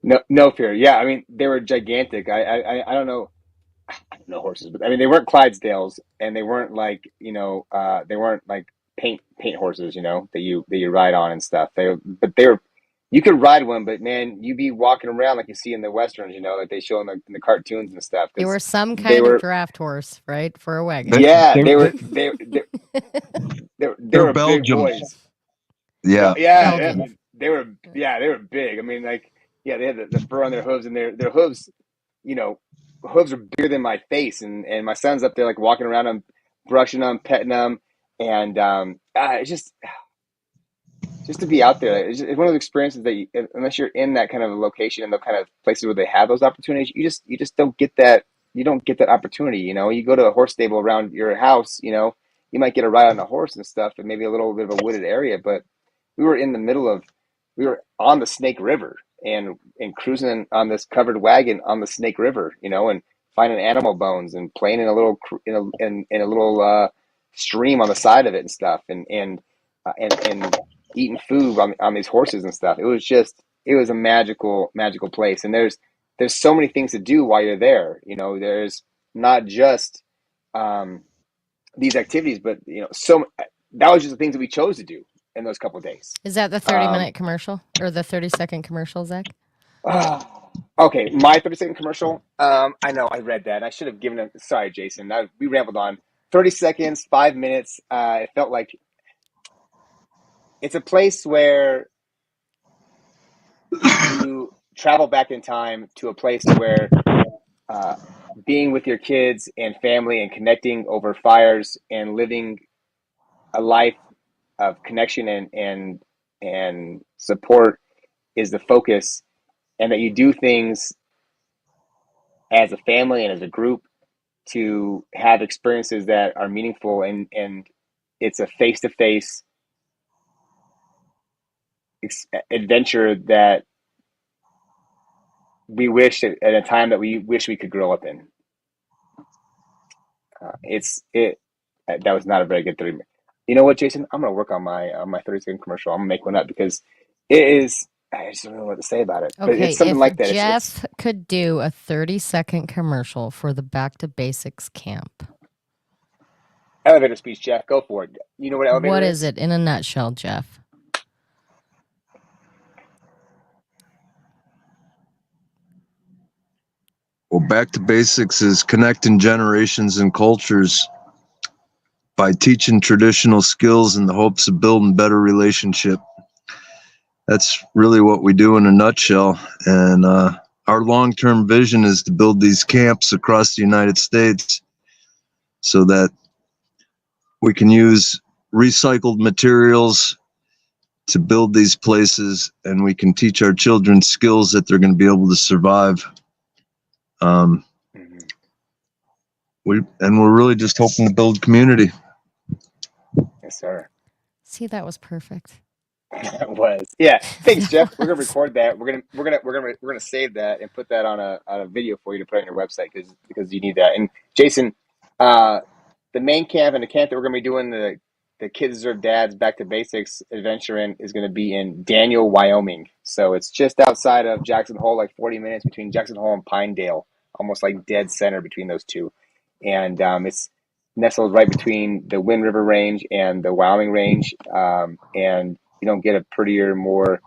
No fear. Yeah, I mean they were gigantic. I don't know. I don't know horses, but I mean they weren't Clydesdales, and they weren't like they weren't like paint horses, that you ride on and stuff. They were. You could ride one, but man, you'd be walking around like you see in the westerns, like they show in the cartoons and stuff. They were some they kind of were, draft horse, right, for a wagon. yeah, They're they were big Belgium. boys. Yeah. Yeah, they were big. I mean, like, yeah, they had the fur on their hooves, and their hooves, hooves are bigger than my face, and my son's up there like walking around them, brushing them, petting them, and it's just to be out there. It's one of those experiences that unless you're in that kind of location and the kind of places where they have those opportunities, you just don't get that. You don't get that opportunity. You go to a horse stable around your house. You might get a ride on a horse and stuff, and maybe a little bit of a wooded area. But we were we were on the Snake River and cruising on this covered wagon on the Snake River. And finding animal bones and playing in a little in a little stream on the side of it and stuff, and eating food on these horses and stuff. It was a magical place. And there's so many things to do while you're there. There's not just these activities, but that was just the things that we chose to do in those couple of days. Is that the 30-minute commercial or the 30-second commercial, Zach? Okay, my 30-second commercial. I know I read that. I should have given it. Sorry, Jason. We rambled on. 30 seconds, 5 minutes. It felt like it's a place where you travel back in time to a place where being with your kids and family and connecting over fires and living a life of connection and support is the focus, and that you do things as a family and as a group to have experiences that are meaningful, and it's a face-to-face adventure that we wish at a time that we wish we could grow up in. That was not a very good 30 minutes. You know what, Jason? I'm gonna work on my 30-second commercial. I'm gonna make one up because it is. I just don't know what to say about it. Okay, but it's something like that. Jeff could do a 30-second commercial for the Back to Basics camp. Elevator speech, Jeff. Go for it. You know what elevator What is? is it in a nutshell, Jeff? Well, Back to Basics is connecting generations and cultures by teaching traditional skills in the hopes of building better relationship. That's really what we do in a nutshell. And our long-term vision is to build these camps across the United States so that we can use recycled materials to build these places, and we can teach our children skills that they're going to be able to survive. We're really just hoping to build community. Yes, sir. See, that was perfect. It was. Yeah. Thanks, Jeff. We're gonna record that. We're gonna save that and put that on a video for you to put on your website because you need that. And Jason, the main camp and the camp that we're gonna be doing the Kids Deserve Dads Back to Basics adventure in is gonna be in Daniel, Wyoming. So it's just outside of Jackson Hole, like 40 minutes between Jackson Hole and Pinedale, almost like dead center between those two. And it's nestled right between the Wind River Range and the Wyoming Range. And you don't get a prettier, more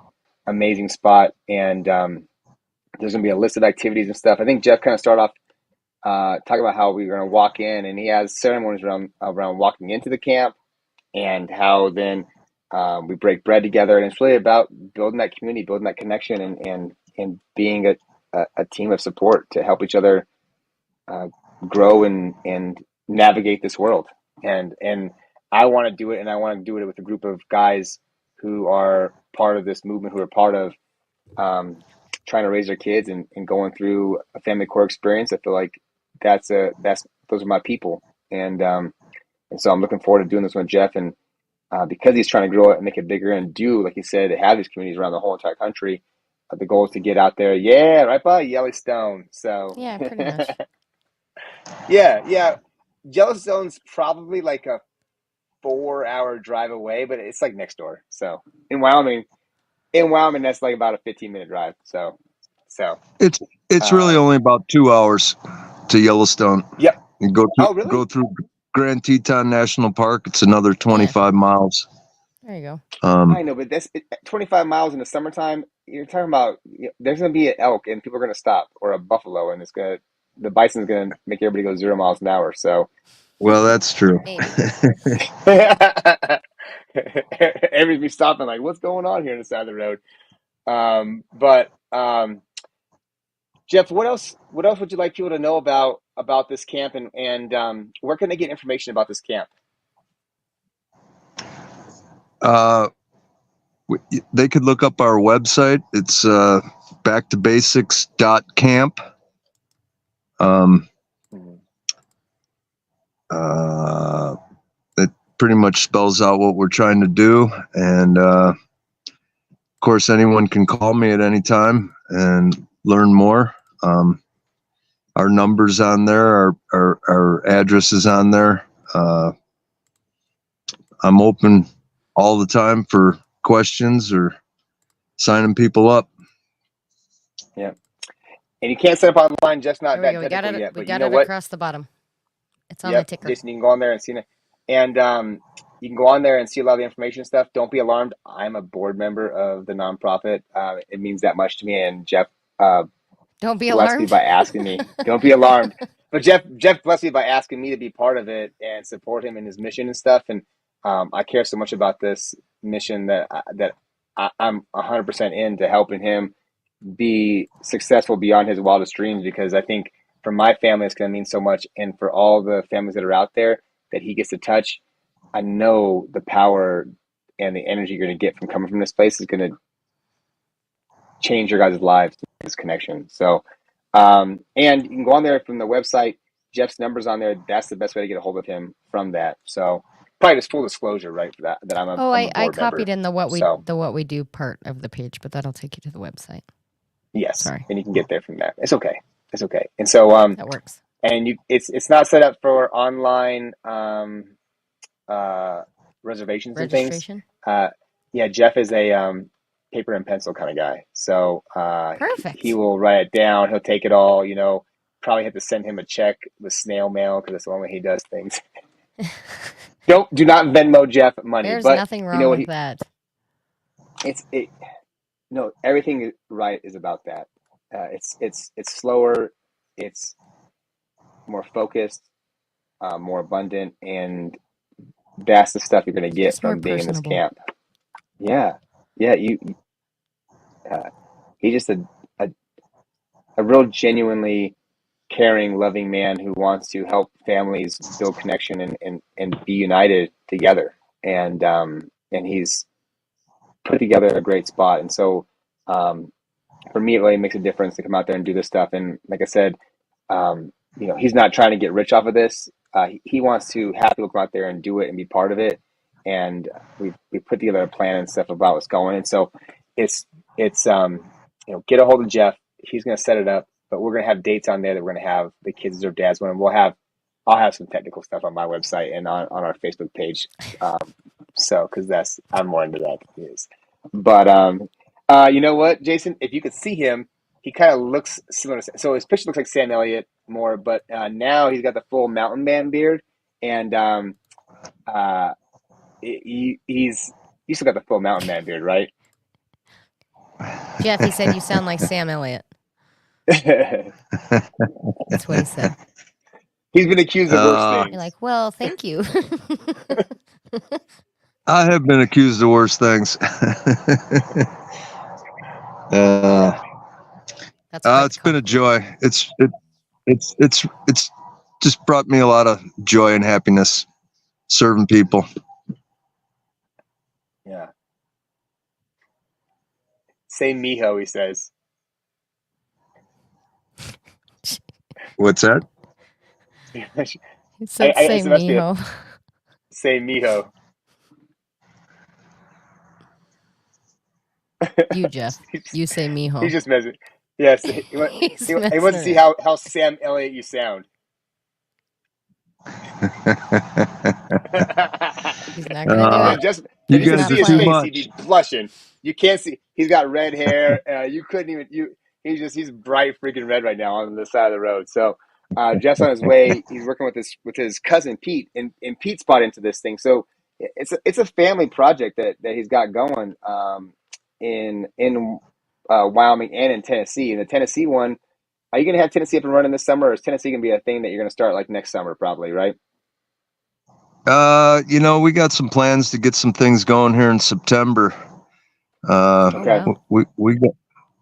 amazing spot. And there's going to be a list of activities and stuff. I think Jeff kind of started off talking about how we're going to walk in, and he has ceremonies around walking into the camp and how then we break bread together. And it's really about building that community, building that connection, and being a team of support to help each other grow and navigate this world. And I want to do it, and I want to do it with a group of guys who are part of this movement, who are part of trying to raise their kids and going through a family core experience. I feel like those are my people, and so I'm looking forward to doing this with Jeff, and because he's trying to grow it and make it bigger and do, like you said, have these communities around the whole entire country. The goal is to get out there, right by Yellowstone. So Yeah, pretty much. yeah. Yellowstone's probably like a 4-hour drive away, but it's like next door. So in Wyoming, that's like about a 15-minute drive. So It's really only about 2 hours to Yellowstone. Yep. You go Oh, really? go through Grand Teton National Park. It's another 25 miles. There you go. I know, but 25 miles in the summertime. You're talking about there's going to be an elk and people are going to stop, or a buffalo, and the bison's going to make everybody go 0 miles an hour. So, well, that's true. everybody be stopping like, what's going on here on the side of the road? But Jeff, what else would you like people to know about this camp, and where can they get information about this camp? They could look up our website. It's backtobasics.camp. It pretty much spells out what we're trying to do, and of course anyone can call me at any time and learn more. Our numbers on there, our address is on there. I'm open all the time for questions or signing people up. Yeah, and you can't set up online. Just not that technical yet. We But got you know it what? across the bottom. It's on the ticker. Jason, you can go on there and see it. And you can go on there and see a lot of the information and stuff. Don't be alarmed. I'm a board member of the nonprofit. It means that much to me. And Jeff don't be blessed alarmed. me by asking me. Don't be alarmed. But Jeff blessed me by asking me to be part of it and support him in his mission and stuff. And I care so much about this mission that I'm 100% into helping him be successful beyond his wildest dreams, because I think for my family it's going to mean so much, and for all the families that are out there that he gets to touch, I know the power and the energy you're going to get from coming from this place is going to change your guys' lives, this connection. So and you can go on there from the website. Jeff's number's on there. That's the best way to get a hold of him from that. So probably just full disclosure, right? That I'm a I board copied member. in the what we do part of the page, but that'll take you to the website. Yes. Sorry. And you can get there from there. It's okay. And so that works. And it's not set up for online reservations and things. Yeah, Jeff is a paper and pencil kind of guy. So perfect. He will write it down. He'll take it all. Probably have to send him a check with snail mail because that's the only way he does things. Do not Venmo Jeff money. There's but nothing wrong with that. No, everything right is about that. It's slower, it's more focused, more abundant, and that's the stuff you're going to get from being in this camp. Yeah. He's just a real genuinely caring, loving man who wants to help families build connection and be united together. And he's put together a great spot. And so for me, it really makes a difference to come out there and do this stuff. And like I said, he's not trying to get rich off of this. He wants to have people come out there and do it and be part of it. And we put together a plan and stuff about what's going. And so it's get a hold of Jeff. He's going to set it up, but we're going to have dates on there that we're going to have the Kids Deserve Dads one. And I'll have some technical stuff on my website and on our Facebook page. Because I'm more into that than he is. But you know what, Jason? If you could see him, he kind of looks similar. So his picture looks like Sam Elliott more, but now he's got the full mountain man beard, and he's still got the full mountain man beard, right? Jeff, he said you sound like Sam Elliott. That's what he said. He's been accused of worse things. You're like, well, thank you. I have been accused of worse things. It's been a joy. It's just brought me a lot of joy and happiness serving people. Yeah. Say mijo, he says. What's that? He I, said, "Say it must be a mijo." say mijo. You, Jeff. You say He's mijo. just messing. Yes, He's he wants messing to see around. how Sam Elliott you sound. He's not gonna do uh, it. Just if you you He's could guys not see are his too playing. face, he'd much. be blushing. You can't see. He's got red hair. You couldn't even. He's bright freaking red right now on the side of the road. So Jeff's on his way. He's working with his cousin Pete, and Pete's bought into this thing. So it's a family project that he's got going in Wyoming and in Tennessee. And the Tennessee one, are you going to have Tennessee up and running this summer, or is Tennessee going to be a thing that you're going to start like next summer, probably, right? We got some plans to get some things going here in September. Oh Okay. wow.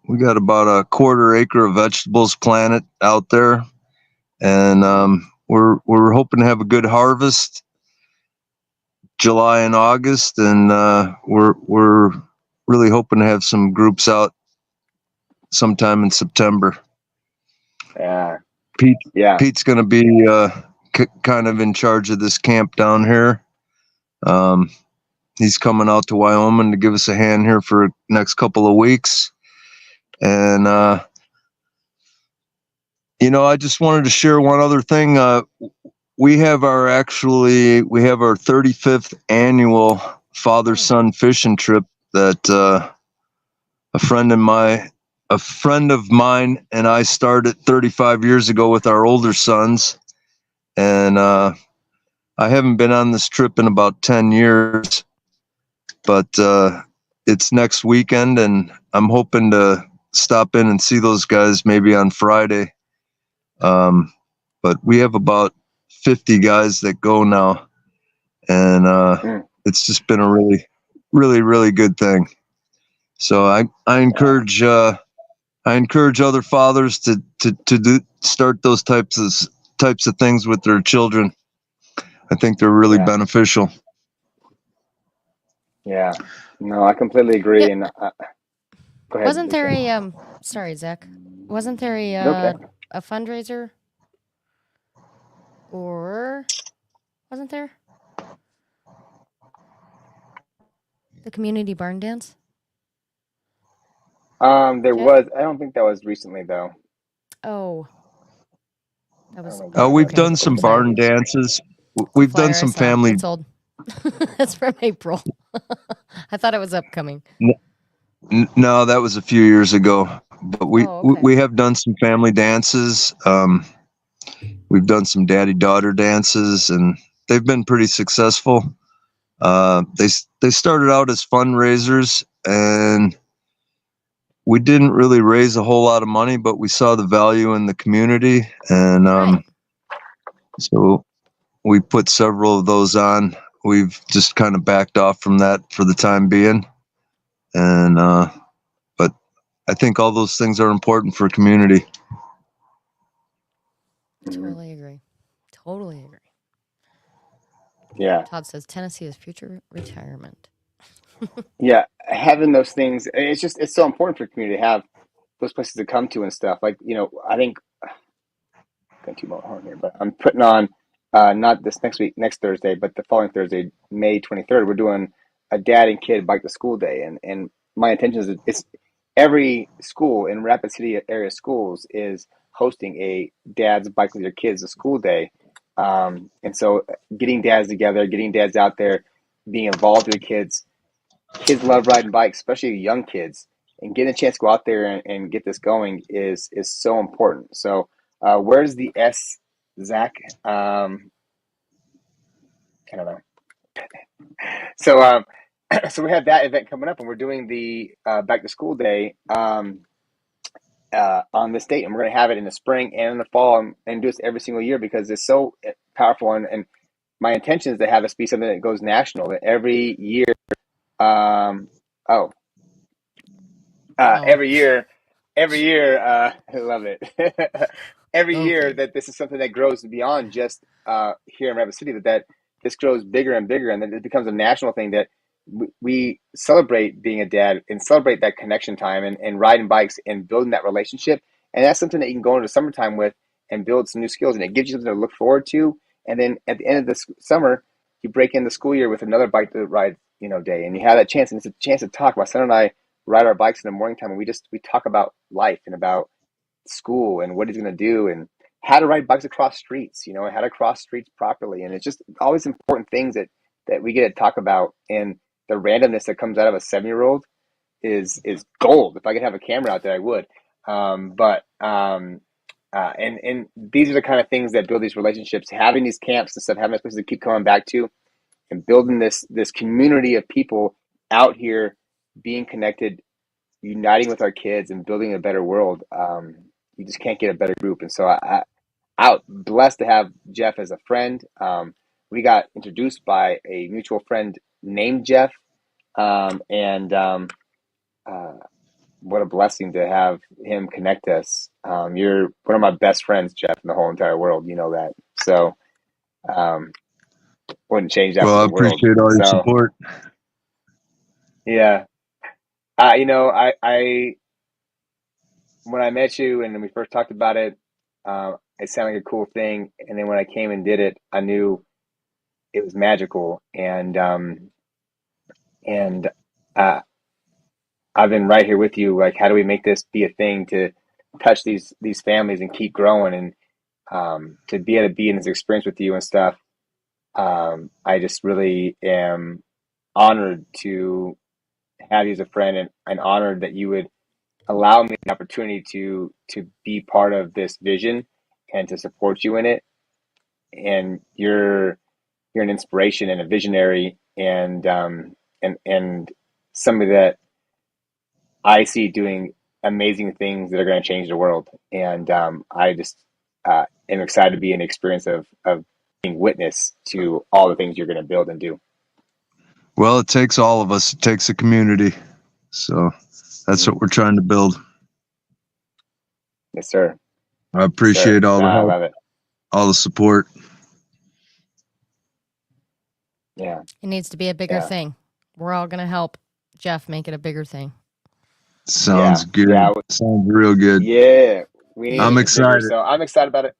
We got about a quarter acre of vegetables planted out there, and we're hoping to have a good harvest July and August, and we're really hoping to have some groups out sometime in September. Yeah. Pete Yeah. Pete's going to be kind of in charge of this camp down here. He's coming out to Wyoming to give us a hand here for the next couple of weeks. And, I just wanted to share one other thing. We have our 35th annual father-son fishing trip that a friend of mine and I started 35 years ago with our older sons. And I haven't been on this trip in about 10 years. But it's next weekend, and I'm hoping to stop in and see those guys maybe on Friday. But we have about 50 guys that go now, and it's just been a really, really, really good thing. So I encourage other fathers to start those types of things with their children. I think they're really beneficial. Yeah. No, I completely agree. Yeah, And go ahead, wasn't there Lisa. a sorry, Zach. Wasn't there Okay. a fundraiser, or wasn't there the community barn dance? There Jeff? was. I don't think that was recently though. Oh, that I don't was remember. We've okay. done some Sorry, barn dances. it's a We've done flyer I some saw. family. It's old. It's from April. I thought it was upcoming. No, that was a few years ago. But Oh, okay. we have done some family dances. We've done some daddy-daughter dances, and they've been pretty successful. They started out as fundraisers, and we didn't really raise a whole lot of money, but we saw the value in the community, and Right. so we put several of those on. We've just kind of backed off from that for the time being, and but I think all those things are important for a community. Totally agree. Totally agree. Yeah. Todd says Tennessee is future retirement. Yeah. Having those things, it's so important for the community to have those places to come to and stuff. Like, I think got too much horn here, but I'm putting on not this next Thursday, but the following Thursday, May 23rd. We're doing a dad and kid bike to school day, and my intention is it's every school in Rapid City area schools is hosting a dad's bike with your kids a school day, and so getting dads together, getting dads out there, being involved with kids. Kids love riding bikes, especially young kids, and getting a chance to go out there and get this going is so important. So, where's the S, Zach? I don't know. So, so we have that event coming up, and we're doing the back to school day on this date, and we're going to have it in the spring and in the fall, and do this every single year because it's so powerful. And my intention is to have this be something that goes national. That every year, oh, Oh, every year, I love it. Every year okay. that this is something that grows beyond just here in Rapid City, that this grows bigger and bigger, and then it becomes a national thing that we celebrate being a dad and celebrate that connection time and riding bikes and building that relationship. And that's something that you can go into summertime with and build some new skills. And it gives you something to look forward to. And then at the end of the summer, you break in the school year with another bike to ride, day. And you have that chance. And it's a chance to talk. My son and I ride our bikes in the morning time, and we talk about life and about school and what he's going to do and how to ride bikes across streets, and how to cross streets properly. And it's just always important things that we get to talk about. And the randomness that comes out of a 7-year-old is gold. If I could have a camera out there, I would. And these are the kind of things that build these relationships, having these camps and stuff, having these places to keep coming back to, and building this community of people out here being connected, uniting with our kids and building a better world. You just can't get a better group. And so I'm blessed to have Jeff as a friend. We got introduced by a mutual friend named Jeff. What a blessing to have him connect us. You're one of my best friends, Jeff, in the whole entire world. You know that. So wouldn't change that Well, I for the world. appreciate all your So, support. yeah. I when I met you and we first talked about it, it sounded like a cool thing. And then when I came and did it, I knew it was magical. And I've been right here with you. Like, how do we make this be a thing to touch these families and keep growing, and to be able to be in this experience with you and stuff. I just really am honored to have you as a friend, and honored that you would allow me the opportunity to be part of this vision and to support you in it. And you're an inspiration and a visionary, and somebody that I see doing amazing things that are going to change the world. And I just am excited to be in the experience of being witness to all the things you're going to build and do. Well, it takes all of us. It takes a community. So that's what we're trying to build. Yes, sir. I appreciate all the I help, love it. all the support. Yeah. It needs to be a bigger thing. We're all going to help Jeff make it a bigger thing. Sounds good. Yeah. Sounds real good. Yeah. I'm excited. So I'm excited about it.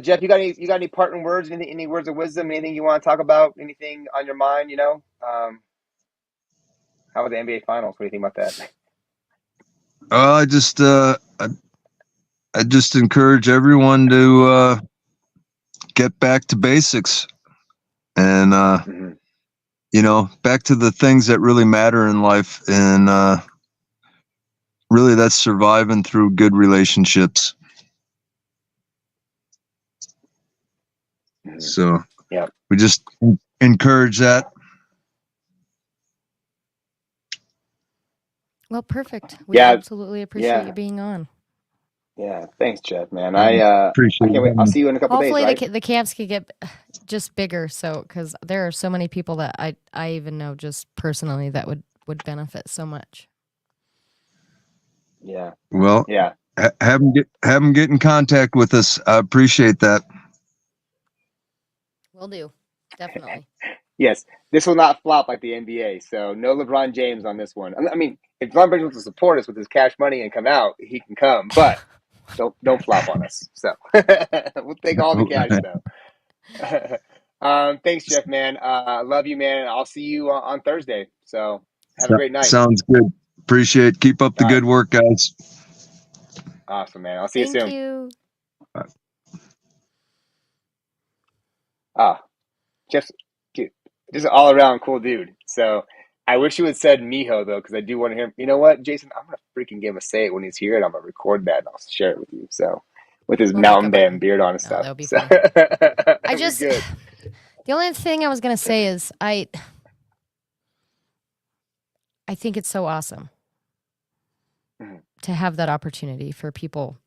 Jeff, you got any parting words? Any words of wisdom? Anything you want to talk about? Anything on your mind? How about the NBA Finals? What do you think about that? I just encourage everyone to get back to basics, and back to the things that really matter in life, and really that's surviving through good relationships. So we just encourage that. Well, perfect. We absolutely appreciate you being on. Yeah, thanks, Jeff, man. Appreciate I can't wait. I'll see you in a couple Hopefully days, right? the camps can get just bigger, because there are so many people that I even know just personally that would benefit so much. Yeah. Well, yeah. Have them get in contact with us. I appreciate that. Will do. Definitely. Yes, this will not flop like the NBA. So no LeBron James on this one. I mean, if LeBron James wants to support us with his cash money and come out, he can come. But don't flop on us. So we'll take all the cash though. Thanks, Jeff, man. Love you, man. I'll see you on Thursday. So have a great night. Sounds good. Appreciate it. Keep up the good work, guys. Awesome, man. I'll see you soon. Thank you. Jeff's just an all-around cool dude. So I wish you had said Miho, though, because I do want to hear him. You know what, Jason? I'm going to freaking give him a say it when he's here, and I'm going to record that, and I'll share it with you. So with his mountain band beard on and stuff. That'll be fun. The only thing I was going to say is I think it's so awesome to have that opportunity for people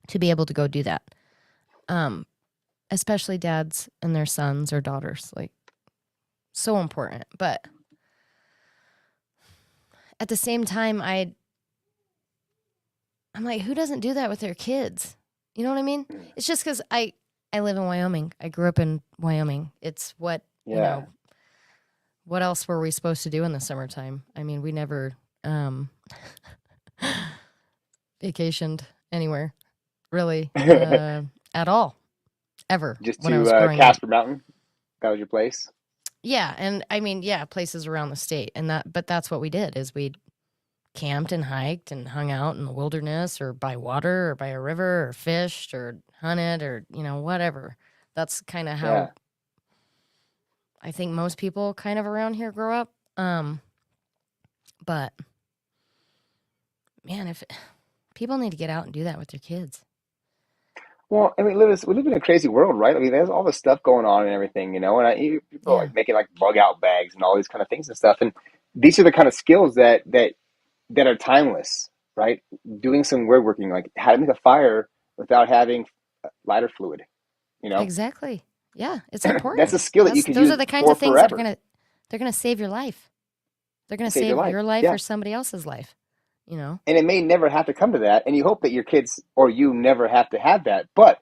to be able to go do that. Especially dads and their sons or daughters, like, so important. But at the same time, I'm like, who doesn't do that with their kids? You know what I mean? It's just because I live in Wyoming. I grew up in Wyoming. It's what what else were we supposed to do in the summertime? I mean, we never vacationed anywhere, really, at all, ever. Just when I was to growing up. Casper Mountain. That was your place. Yeah, and I mean, yeah, places around the state, but that's what we did is we camped and hiked and hung out in the wilderness or by water or by a river or fished or hunted or whatever. That's kind of how Yeah. I think most people kind of around here grow up. But man, if people need to get out and do that with their kids. Well, I mean, we live in a crazy world, right? I mean, there's all this stuff going on and everything, and people are Yeah. like making like bug out bags and all these kind of things and stuff. And these are the kind of skills that are timeless, right? Doing some woodworking, like how to make a fire without having lighter fluid, you know? Exactly. Yeah, it's important. That's a skill that you can Those use are the kinds for of things that forever. they're gonna save your life. They're gonna Save your save life. your life Yeah. or somebody else's life. And it may never have to come to that, and you hope that your kids or you never have to have that. But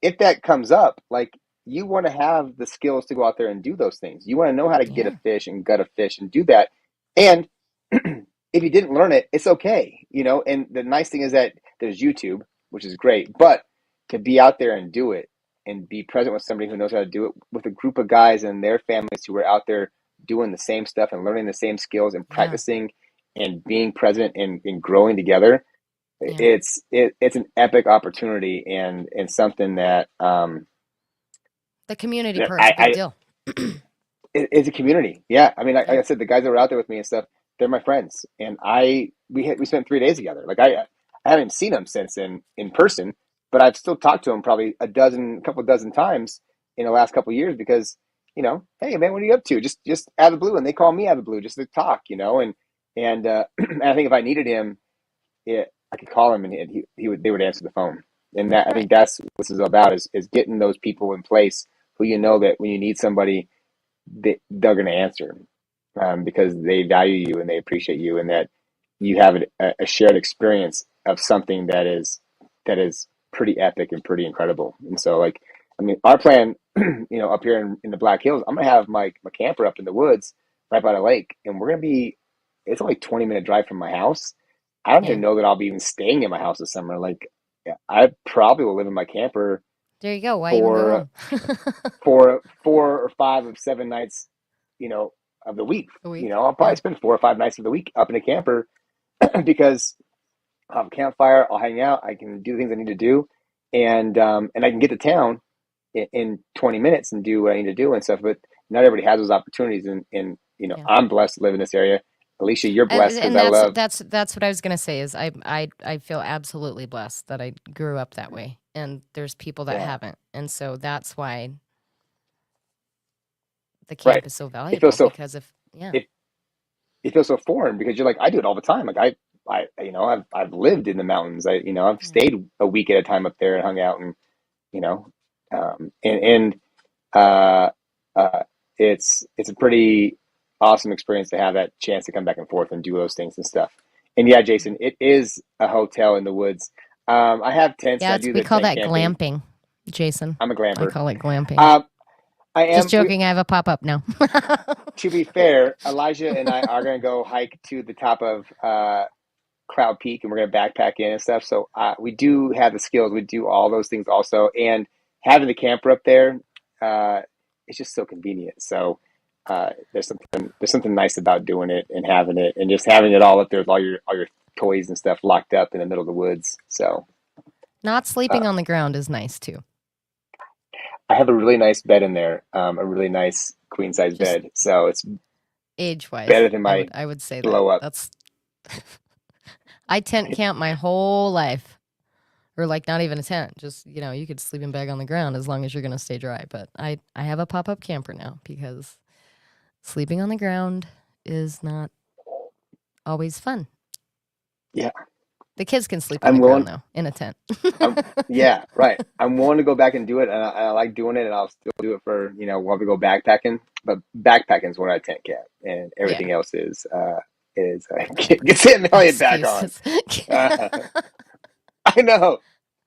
if that comes up, like you want to have the skills to go out there and do those things. You want to know how to get a Yeah. fish and gut a fish and do that. And if you didn't learn it, it's okay, And the nice thing is that there's YouTube, which is great, but to be out there and do it and be present with somebody who knows how to do it with a group of guys and their families who are out there doing the same stuff and learning the same skills and Yeah. practicing and being present and growing together, Yeah. it's an epic opportunity and something that The community that part's a big deal. it's a community. Yeah, I mean, like Yeah. I said, the guys that were out there with me and stuff, they're my friends, and we spent 3 days together. Like I haven't seen them since in person, but I've still talked to them probably a couple dozen times in the last couple of years because hey man, what are you up to? Just out of the blue, and they call me out of the blue just to talk, and and I think if I needed him, I could call him and they would answer the phone. And that I think that's what this is about is getting those people in place who that when you need somebody, they're going to answer because they value you and they appreciate you and that you have a shared experience of something that is pretty epic and pretty incredible. And so, like, I mean, our plan, up here in the Black Hills, I'm going to have my camper up in the woods right by the lake, and we're going to be. It's only 20-minute drive from my house. I don't even know that I'll be even staying in my house this summer. Like, I probably will live in my camper. There you go. Why even go home? for 4 or 5 of 7 nights, of the week. I'll probably spend 4 or 5 nights of the week up in a camper because I'll have a campfire. I'll hang out. I can do the things I need to do, and I can get to town in 20 minutes and do what I need to do and stuff. But not everybody has those opportunities, and I'm blessed to live in this area. Alicia, you're blessed because I love. That's what I was gonna say. Is I feel absolutely blessed that I grew up that way, and there's people that haven't, and so that's why the camp is so valuable. Because it feels so foreign because you're like, I do it all the time. Like I've lived in the mountains. I've stayed a week at a time up there and hung out and it's a pretty awesome experience to have that chance to come back and forth and do those things and stuff. And yeah, Jason, it is a hotel in the woods. I have tents. Yeah, we call that camping. glamping, Jason. I'm a glamper. I call it glamping. I am just joking. I have a pop up now. To be fair, Elijah and I are going to go hike to the top of Cloud Peak, and we're going to backpack in and stuff. So we do have the skills. We do all those things also, and having the camper up there, it's just so convenient. So there's something nice about doing it and having it, and just having it all up there with all your toys and stuff locked up in the middle of the woods. So not sleeping on the ground is nice too. I have a really nice bed in there, a really nice queen size bed. So it's age wise better than my. I would say blow up. That's. I tent camp my whole life, or like not even a tent. Just you could sleep in bag on the ground as long as you're gonna stay dry. But I have a pop up camper now because sleeping on the ground is not always fun. Yeah. The kids can sleep on the ground, though, in a tent. Yeah, right. I'm willing to go back and do it, and I like doing it, and I'll still do it for, while we go backpacking. But backpacking is when I tent camp, and everything else is get Sam Elliott back on. I know.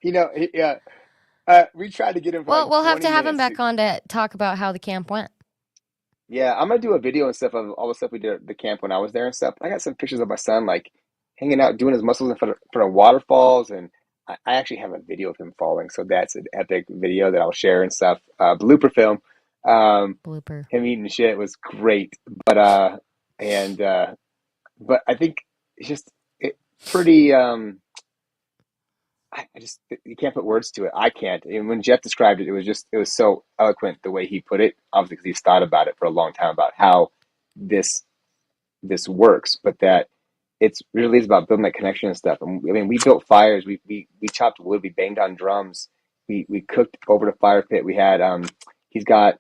Yeah. We tried to get him for we'll have to have him back on to talk about how the camp went. Yeah, I'm gonna do a video and stuff of all the stuff we did at the camp when I was there and stuff. I got some pictures of my son like hanging out, doing his muscles in front of waterfalls, and I actually have a video of him falling. So that's an epic video that I'll share and stuff. Blooper film. Um, Blooper. him eating shit was great, but and but I think it's just pretty. I just you can't put words to it. I can't. And when Jeff described it, it was so eloquent the way he put it. Obviously, because he's thought about it for a long time about how this this works, but that it's really is about building that connection and stuff. And I mean, we built fires. We chopped wood. We banged on drums. We cooked over the fire pit. We had he's got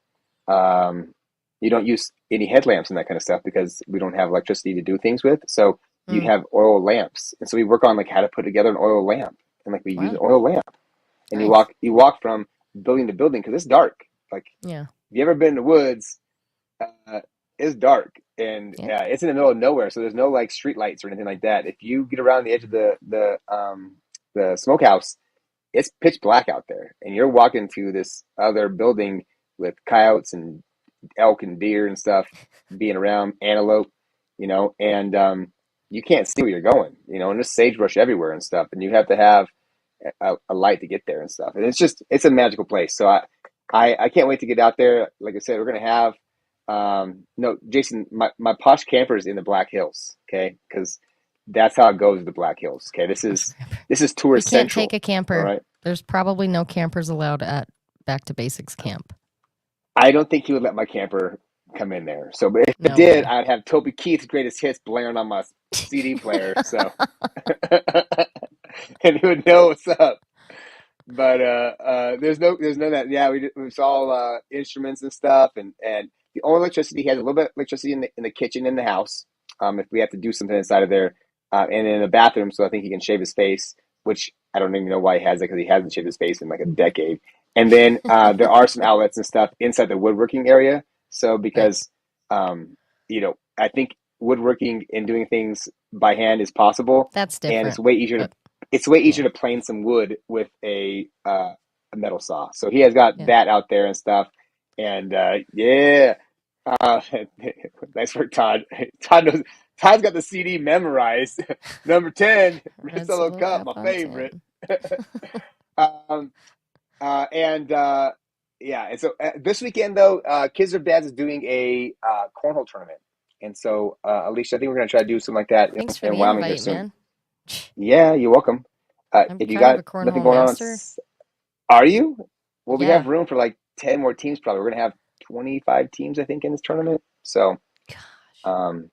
you don't use any headlamps and that kind of stuff because we don't have electricity to do things with. So you Mm. have oil lamps, and so we work on like how to put together an oil lamp, and like we use an Wow. oil lamp, and Nice. you walk from building to building because it's dark. Like, Yeah. if you ever been in the woods, uh, it's dark and Yeah. it's in the middle of nowhere, so there's no like street lights or anything like that. If you get around the edge of the smokehouse, it's pitch black out there, and you're walking to this other building with coyotes and elk and deer and stuff being around, antelope, and you can't see where you're going, and there's sagebrush everywhere and stuff, and you have to have a light to get there and stuff. And it's a magical place. So I can't wait to get out there. Like I said, we're gonna have no, Jason, my posh camper is in the Black Hills, okay? Because that's how it goes with the Black Hills. Okay, this is You tourist can't central. take a All camper. right. There's probably no campers allowed at Back to Basics camp. I don't think he would let my camper come in there. So, but if No it did, way. I'd have Toby Keith's greatest hits blaring on my CD player. So, and he would know what's up. But there's none of that. Yeah, it's all instruments and stuff, and the only electricity, he has a little bit of electricity in the kitchen in the house. If we have to do something inside of there, and in the bathroom, so I think he can shave his face, which I don't even know why he has it because he hasn't shaved his face in like a decade. And then there are some outlets and stuff inside the woodworking area. So Right. because I think woodworking and doing things by hand is possible, That's and different. But it's way yeah. easier to plane some wood with a metal saw. So he has got Yeah. that out there and stuff. And yeah, uh, nice work, Todd. Todd's got the CD memorized. Number 10, Red Red Solo Solo Cup, Cup my on favorite. 10. um, and yeah, and so this weekend though, Kids or Dads is doing a cornhole tournament, and so Alicia, I think we're gonna try to do something like that Thanks for in the Wyoming here invite, soon. man. Yeah, you're welcome. I'm If you kind of got a nothing cornhole going on, master. are you? Well, we Yeah. have room for like 10 more teams. Probably we're gonna have 25 teams, I think, in this tournament. So, Gosh. um,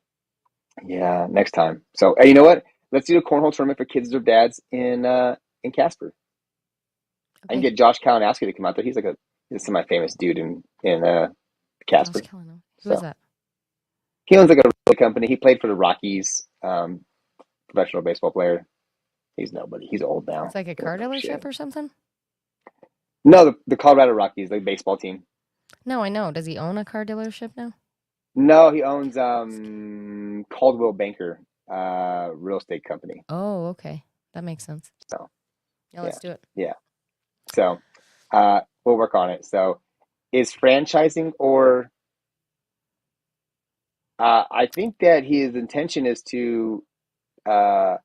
yeah, next time. So, hey, you know what? Let's do a cornhole tournament for kids or dads in Casper. I can Okay. get Josh Kalinowski to come out there. He's he's a semi-famous dude in Josh Casper. Kellano. Who is So that? he owns like a really company. He played for the Rockies, professional baseball player. He's nobody. He's old now. It's like a He don't car know shit. dealership or something? No, the Colorado Rockies, the baseball team. No, I know. Does he own a car dealership now? No, he owns Caldwell Banker, real estate company. Oh, okay. That makes sense. So Yeah, yeah, let's do it. yeah. So we'll work on it. So is franchising or I think that his intention is to uh,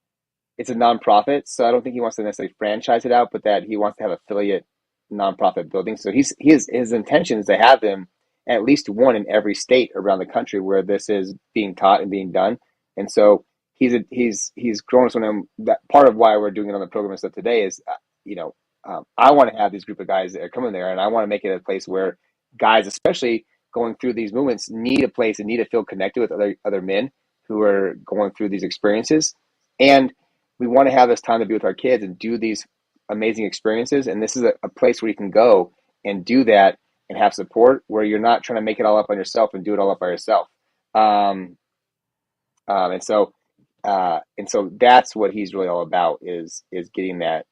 it's a nonprofit, so I don't think he wants to necessarily franchise it out, but that he wants to have affiliate nonprofit buildings. So his intention is to have them at least one in every state around the country where this is being taught and being done. And so he's grown us on him. That part of why we're doing it on the program and stuff today is, I want to have this group of guys that are coming there, and I want to make it a place where guys, especially going through these movements, need a place and need to feel connected with other men who are going through these experiences. And we want to have this time to be with our kids and do these amazing experiences. And this is a place where you can go and do that and have support where you're not trying to make it all up on yourself and do it all up by yourself. Um, and so that's what he's really all about is getting that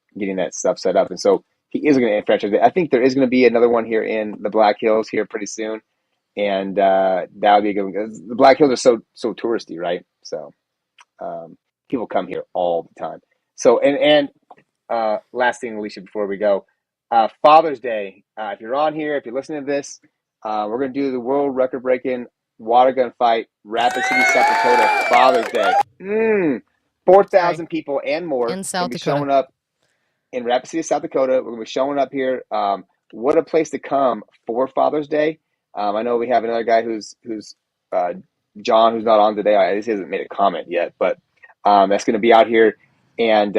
stuff set up. And so he is going to franchise it. I think there is going to be another one here in the Black Hills here pretty soon. And that would be a good one because the Black Hills are so touristy, right? So people come here all the time. So and last thing, Alicia, before we go, Father's Day. If you're on here, if you're listening to this, We're going to do the world record breaking water gun fight, Rapid City, South Dakota, Father's Day. 4,000 people and more In South going to be Dakota. showing up in Rapid City, South Dakota. We're going to be showing up here. What a place to come for Father's Day. I know we have another guy who's John, who's not on today. I guess he hasn't made a comment yet, but that's going to be out here, and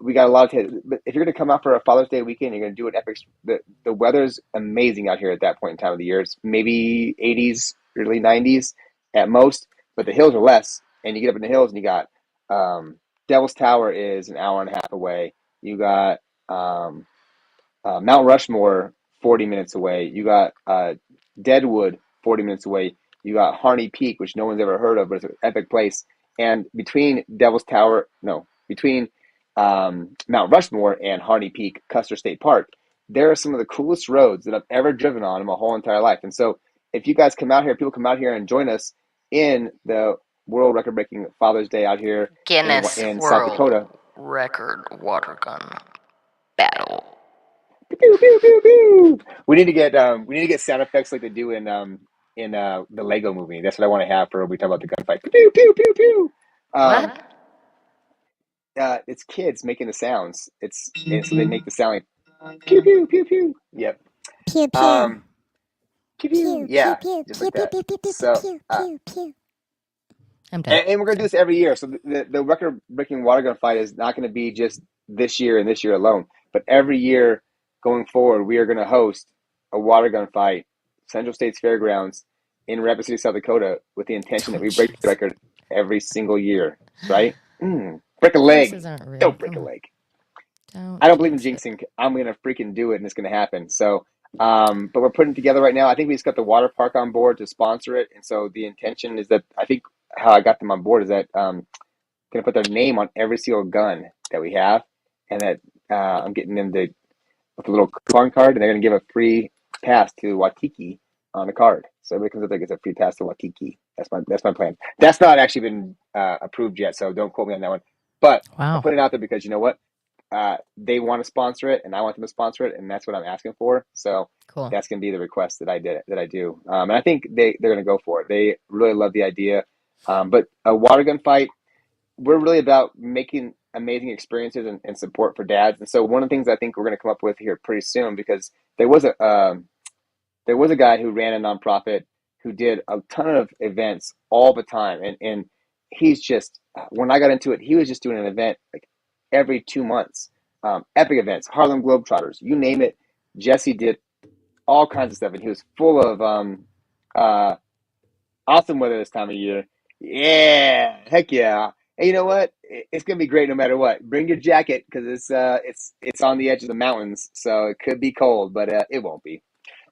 we got a lot of. But if you're going to come out for a Father's Day weekend, you're going to do it epic. The weather's amazing out here at that point in time of the year. It's maybe 80s, early 90s at most, but the hills are less. And you get up in the hills, and you got Devil's Tower is an hour and a half away. You got Mount Rushmore 40 minutes away. You got Deadwood 40 minutes away. You got Harney Peak, which no one's ever heard of, but it's an epic place. And between Mount Rushmore and Harney Peak, Custer State Park, there are some of the coolest roads that I've ever driven on in my whole entire life. And so if you guys come out here, people come out here and join us in the world record breaking Father's Day out here Guinness in World South Dakota. Record water gun battle. Pew, pew, pew, pew. We need to get sound effects like they do in the Lego movie. That's what I want to have for when we talk about the gunfight. Pew pew pew pew. What? It's kids making the sounds. And so they make the sound like pew pew pew pew. Yep. Pew pew. Pew pew. Yeah. Just like that. So. I'm done. And we're going to do this every year. So the record-breaking water gun fight is not going to be just this year and this year alone. But every year going forward, we are going to host a water gun fight, Central States Fairgrounds in Rapid City, South Dakota, with the intention that we break the record every single year, right? Break a leg. Don't break a leg. I don't believe in jinxing. I'm going to freaking do it, and it's going to happen. So, but we're putting it together right now. I think we just got the water park on board to sponsor it. And so the intention is that I think how I got them on board is that going to put their name on every single gun that we have, and that I'm getting them with a little coupon card, and they're going to give a free pass to Waikiki on the card. So everybody comes up there gets a free pass to Waikiki. That's my plan. That's not actually been approved yet, so don't quote me on that one. But Wow. I put it out there because you know what? They want to sponsor it, and I want them to sponsor it, and that's what I'm asking for. So Cool. that's going to be the request that I do. And I think they're going to go for it. They really love the idea. But a water gun fight, we're really about making amazing experiences and support for dads. And so one of the things I think we're going to come up with here pretty soon, because there was a guy who ran a nonprofit who did a ton of events all the time, and he's just, when I got into it, he was just doing an event like every 2 months, epic events, Harlem Globetrotters, you name it. Jesse did all kinds of stuff, and he was full of awesome weather this time of year. Yeah, heck yeah. And you know what? It's gonna be great no matter what. Bring your jacket because it's on the edge of the mountains, so it could be cold, but it won't be.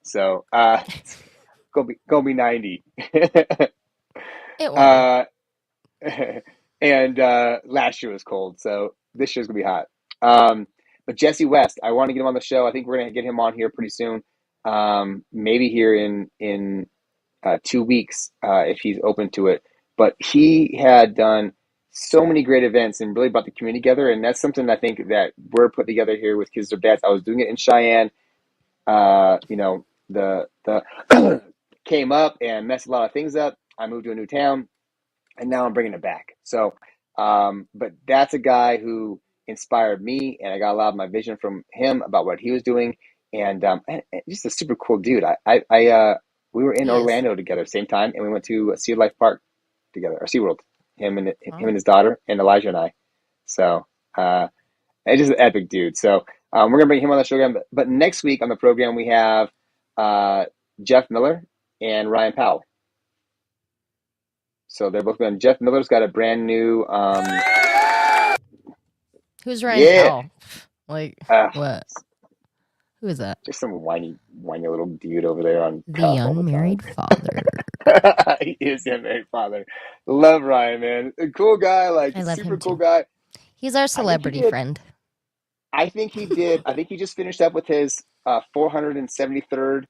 So it's gonna be 90. It won't. And last year was cold, so this year's gonna be hot. But Jesse West, I want to get him on the show. I think we're gonna get him on here pretty soon. Maybe here in 2 weeks if he's open to it. But he had done so many great events and really brought the community together, and that's something I think that we're put together here with Kids or Dads. I was doing it in Cheyenne. The came up and messed a lot of things up. I moved to a new town, and now I'm bringing it back. So, but that's a guy who inspired me, and I got a lot of my vision from him about what he was doing, and just a super cool dude. We were in Orlando together same time, and we went to Sea Life Park together, or SeaWorld. Him and his daughter, and Elijah and I. So it's just an epic dude. So we're gonna bring him on the show again. But next week on the program we have Jeff Miller and Ryan Powell. So they're both going. Jeff Miller's got a brand new. Who's Ryan Powell? Like what? Who is that? Just some whiny little dude over there on the unmarried father. He is the unmarried father. Love Ryan, man. A cool guy, like super cool guy. He's our celebrity friend. I think he did. I think he just finished up with his 473rd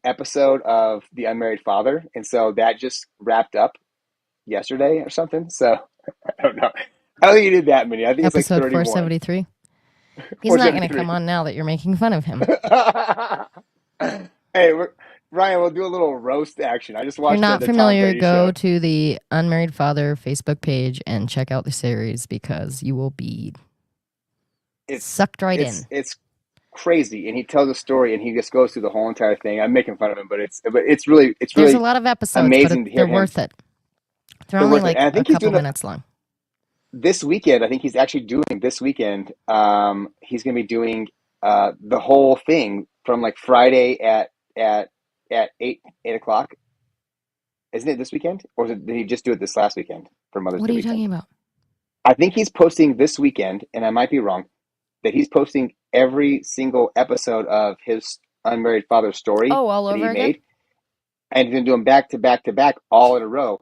episode of The Unmarried Father, and so that just wrapped up yesterday or something. So I don't know. I don't think he did that many. I think episode it's like 31. 473. He's not going to come on now that you're making fun of him. Hey, Ryan, we'll do a little roast action. I just If you're watched not the Tom familiar, Brady go show. to the Unmarried Father Facebook page and check out the series because you will be It's sucked right in. it's crazy, and he tells a story, and he just goes through the whole entire thing. I'm making fun of him, but it's really There's a lot of episodes, but amazing to hear they're him. worth it. They're They're only worth it. like And I a think he's couple doing minutes long. this weekend. I think he's actually doing this weekend. He's going to be doing the whole thing from like Friday at 8 o'clock. Isn't it this weekend, or did he just do it this last weekend for Mother's What Day are you weekend? talking about? I think he's posting this weekend, and I might be wrong, that he's posting every single episode of his Unmarried Father story Oh, all that he over again? made, and he's going to do them back to back to back all in a row.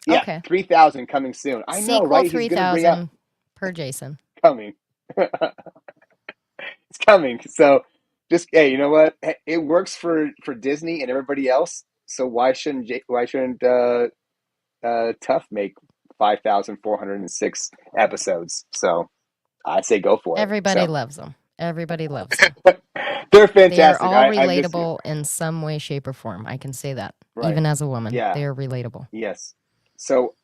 Yeah, Okay. 3,000 coming soon. I know, Sequel right? He's going to bring up 3000 per Jason. coming. It's coming. So just, hey, you know what? It works for Disney and everybody else. So why shouldn't Tough make 5,406 episodes? So I say go for it. Everybody So loves them. Everybody loves them. they're They are fantastic. all I'm just, relatable in some way, shape, or form. I can say that. right. Even as a woman, Yeah. they are relatable. Yes. So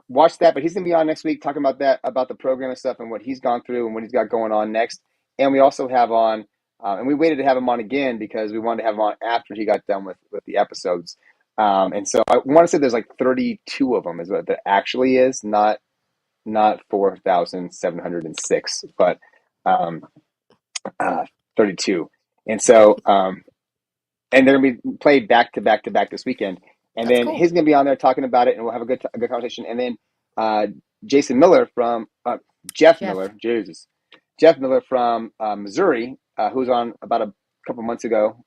watch that. But he's gonna be on next week talking about that, about the program and stuff, and what he's gone through and what he's got going on next. And we also have on, and we waited to have him on again because we wanted to have him on after he got done with the episodes. And so I want to say there's like 32 of them is what there actually is, not 4,706, but 32. And so and they're going to be played back to back to back this weekend. And That's then cool. he's going to be on there talking about it, and we'll have a good conversation. And then Jason Miller from Jeff Miller from Missouri, who was on about a couple months ago.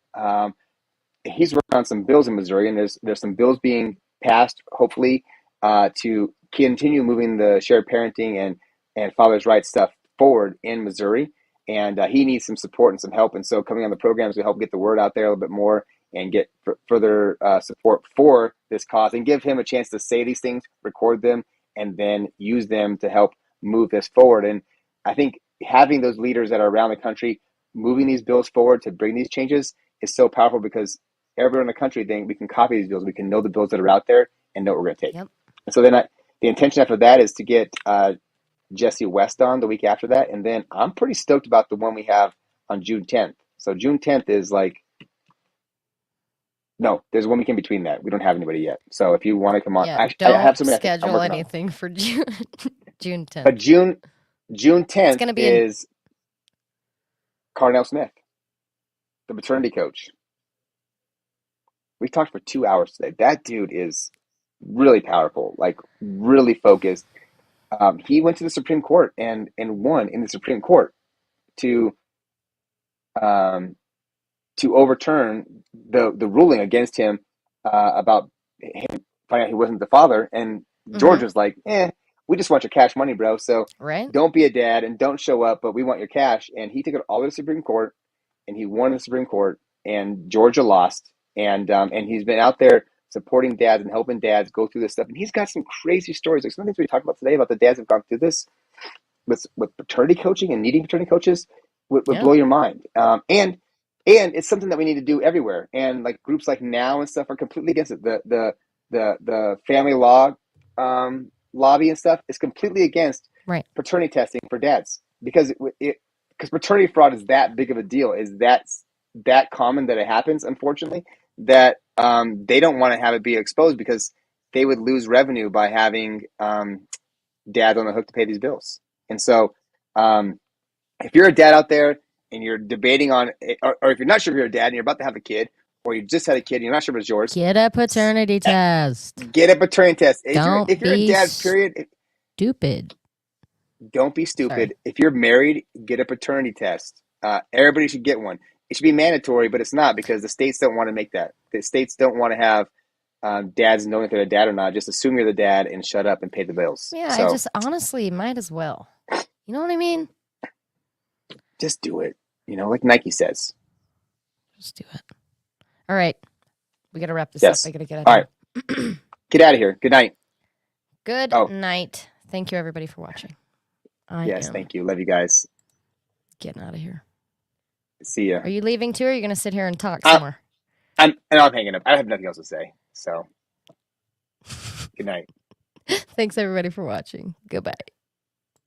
He's working on some bills in Missouri, and there's some bills being passed, hopefully, to continue moving the shared parenting and father's rights stuff forward in Missouri. And he needs some support and some help. And so coming on the programs to help get the word out there a little bit more and get further support for this cause and give him a chance to say these things, record them, and then use them to help move this forward. And I think having those leaders that are around the country moving these bills forward to bring these changes is so powerful because everyone in the country think we can copy these bills. We can know the bills that are out there and know what we're going to take. Yep. And so then the intention after that is to get Jesse West on the week after that. And then I'm pretty stoked about the one we have on June 10th. So June 10th is like, no, there's 1 week in between that. We don't have anybody yet. So if you want to come on, Yeah, I have don't somebody schedule anything for June 10th. But June 10th gonna be is Carnell Smith, the maternity coach. We talked for 2 hours today. That dude is really powerful, like really focused. He went to the Supreme Court and won in the Supreme Court to overturn the ruling against him about him finding out he wasn't the father. And George was like, we just want your cash money, bro. So right? don't be a dad and don't show up, but we want your cash. And he took it all to the Supreme Court, and he won the Supreme Court, and Georgia lost. And he's been out there supporting dads and helping dads go through this stuff. And he's got some crazy stories. Like some of the things we talked about today about the dads that have gone through this with paternity coaching and needing paternity coaches would blow your mind. And it's something that we need to do everywhere. And like groups like Now and stuff are completely against it. The family law lobby and stuff is completely against paternity testing for dads because because paternity fraud is that big of a deal. Is that common that it happens? Unfortunately, that they don't want to have it be exposed because they would lose revenue by having dads on the hook to pay these bills. And so, if you're a dad out there and you're debating on, or if you're not sure if you're a dad and you're about to have a kid, or you just had a kid and you're not sure if it's yours, Get a paternity test. Get a paternity test. Don't if you're a be dad, period, stupid. don't be stupid. Sorry. If you're married, get a paternity test. Everybody should get one. It should be mandatory, but it's not because the states don't want to make that. The states don't want to have dads knowing if they're a dad or not. Just assume you're the dad and shut up and pay the bills. Yeah, so, I just honestly might as well. You know what I mean? Just do it. Like Nike says. Just do it. All right. We got to wrap this Yes. up. I got to get out All of here. right. Get out of here. Good night. Good night. Thank you, everybody, for watching. Yes, thank you. Love you guys. Getting out of here. See ya. Are you leaving too, or are you going to sit here and talk somewhere? I'm hanging up. I have nothing else to say. So, good night. Thanks everybody for watching. Goodbye.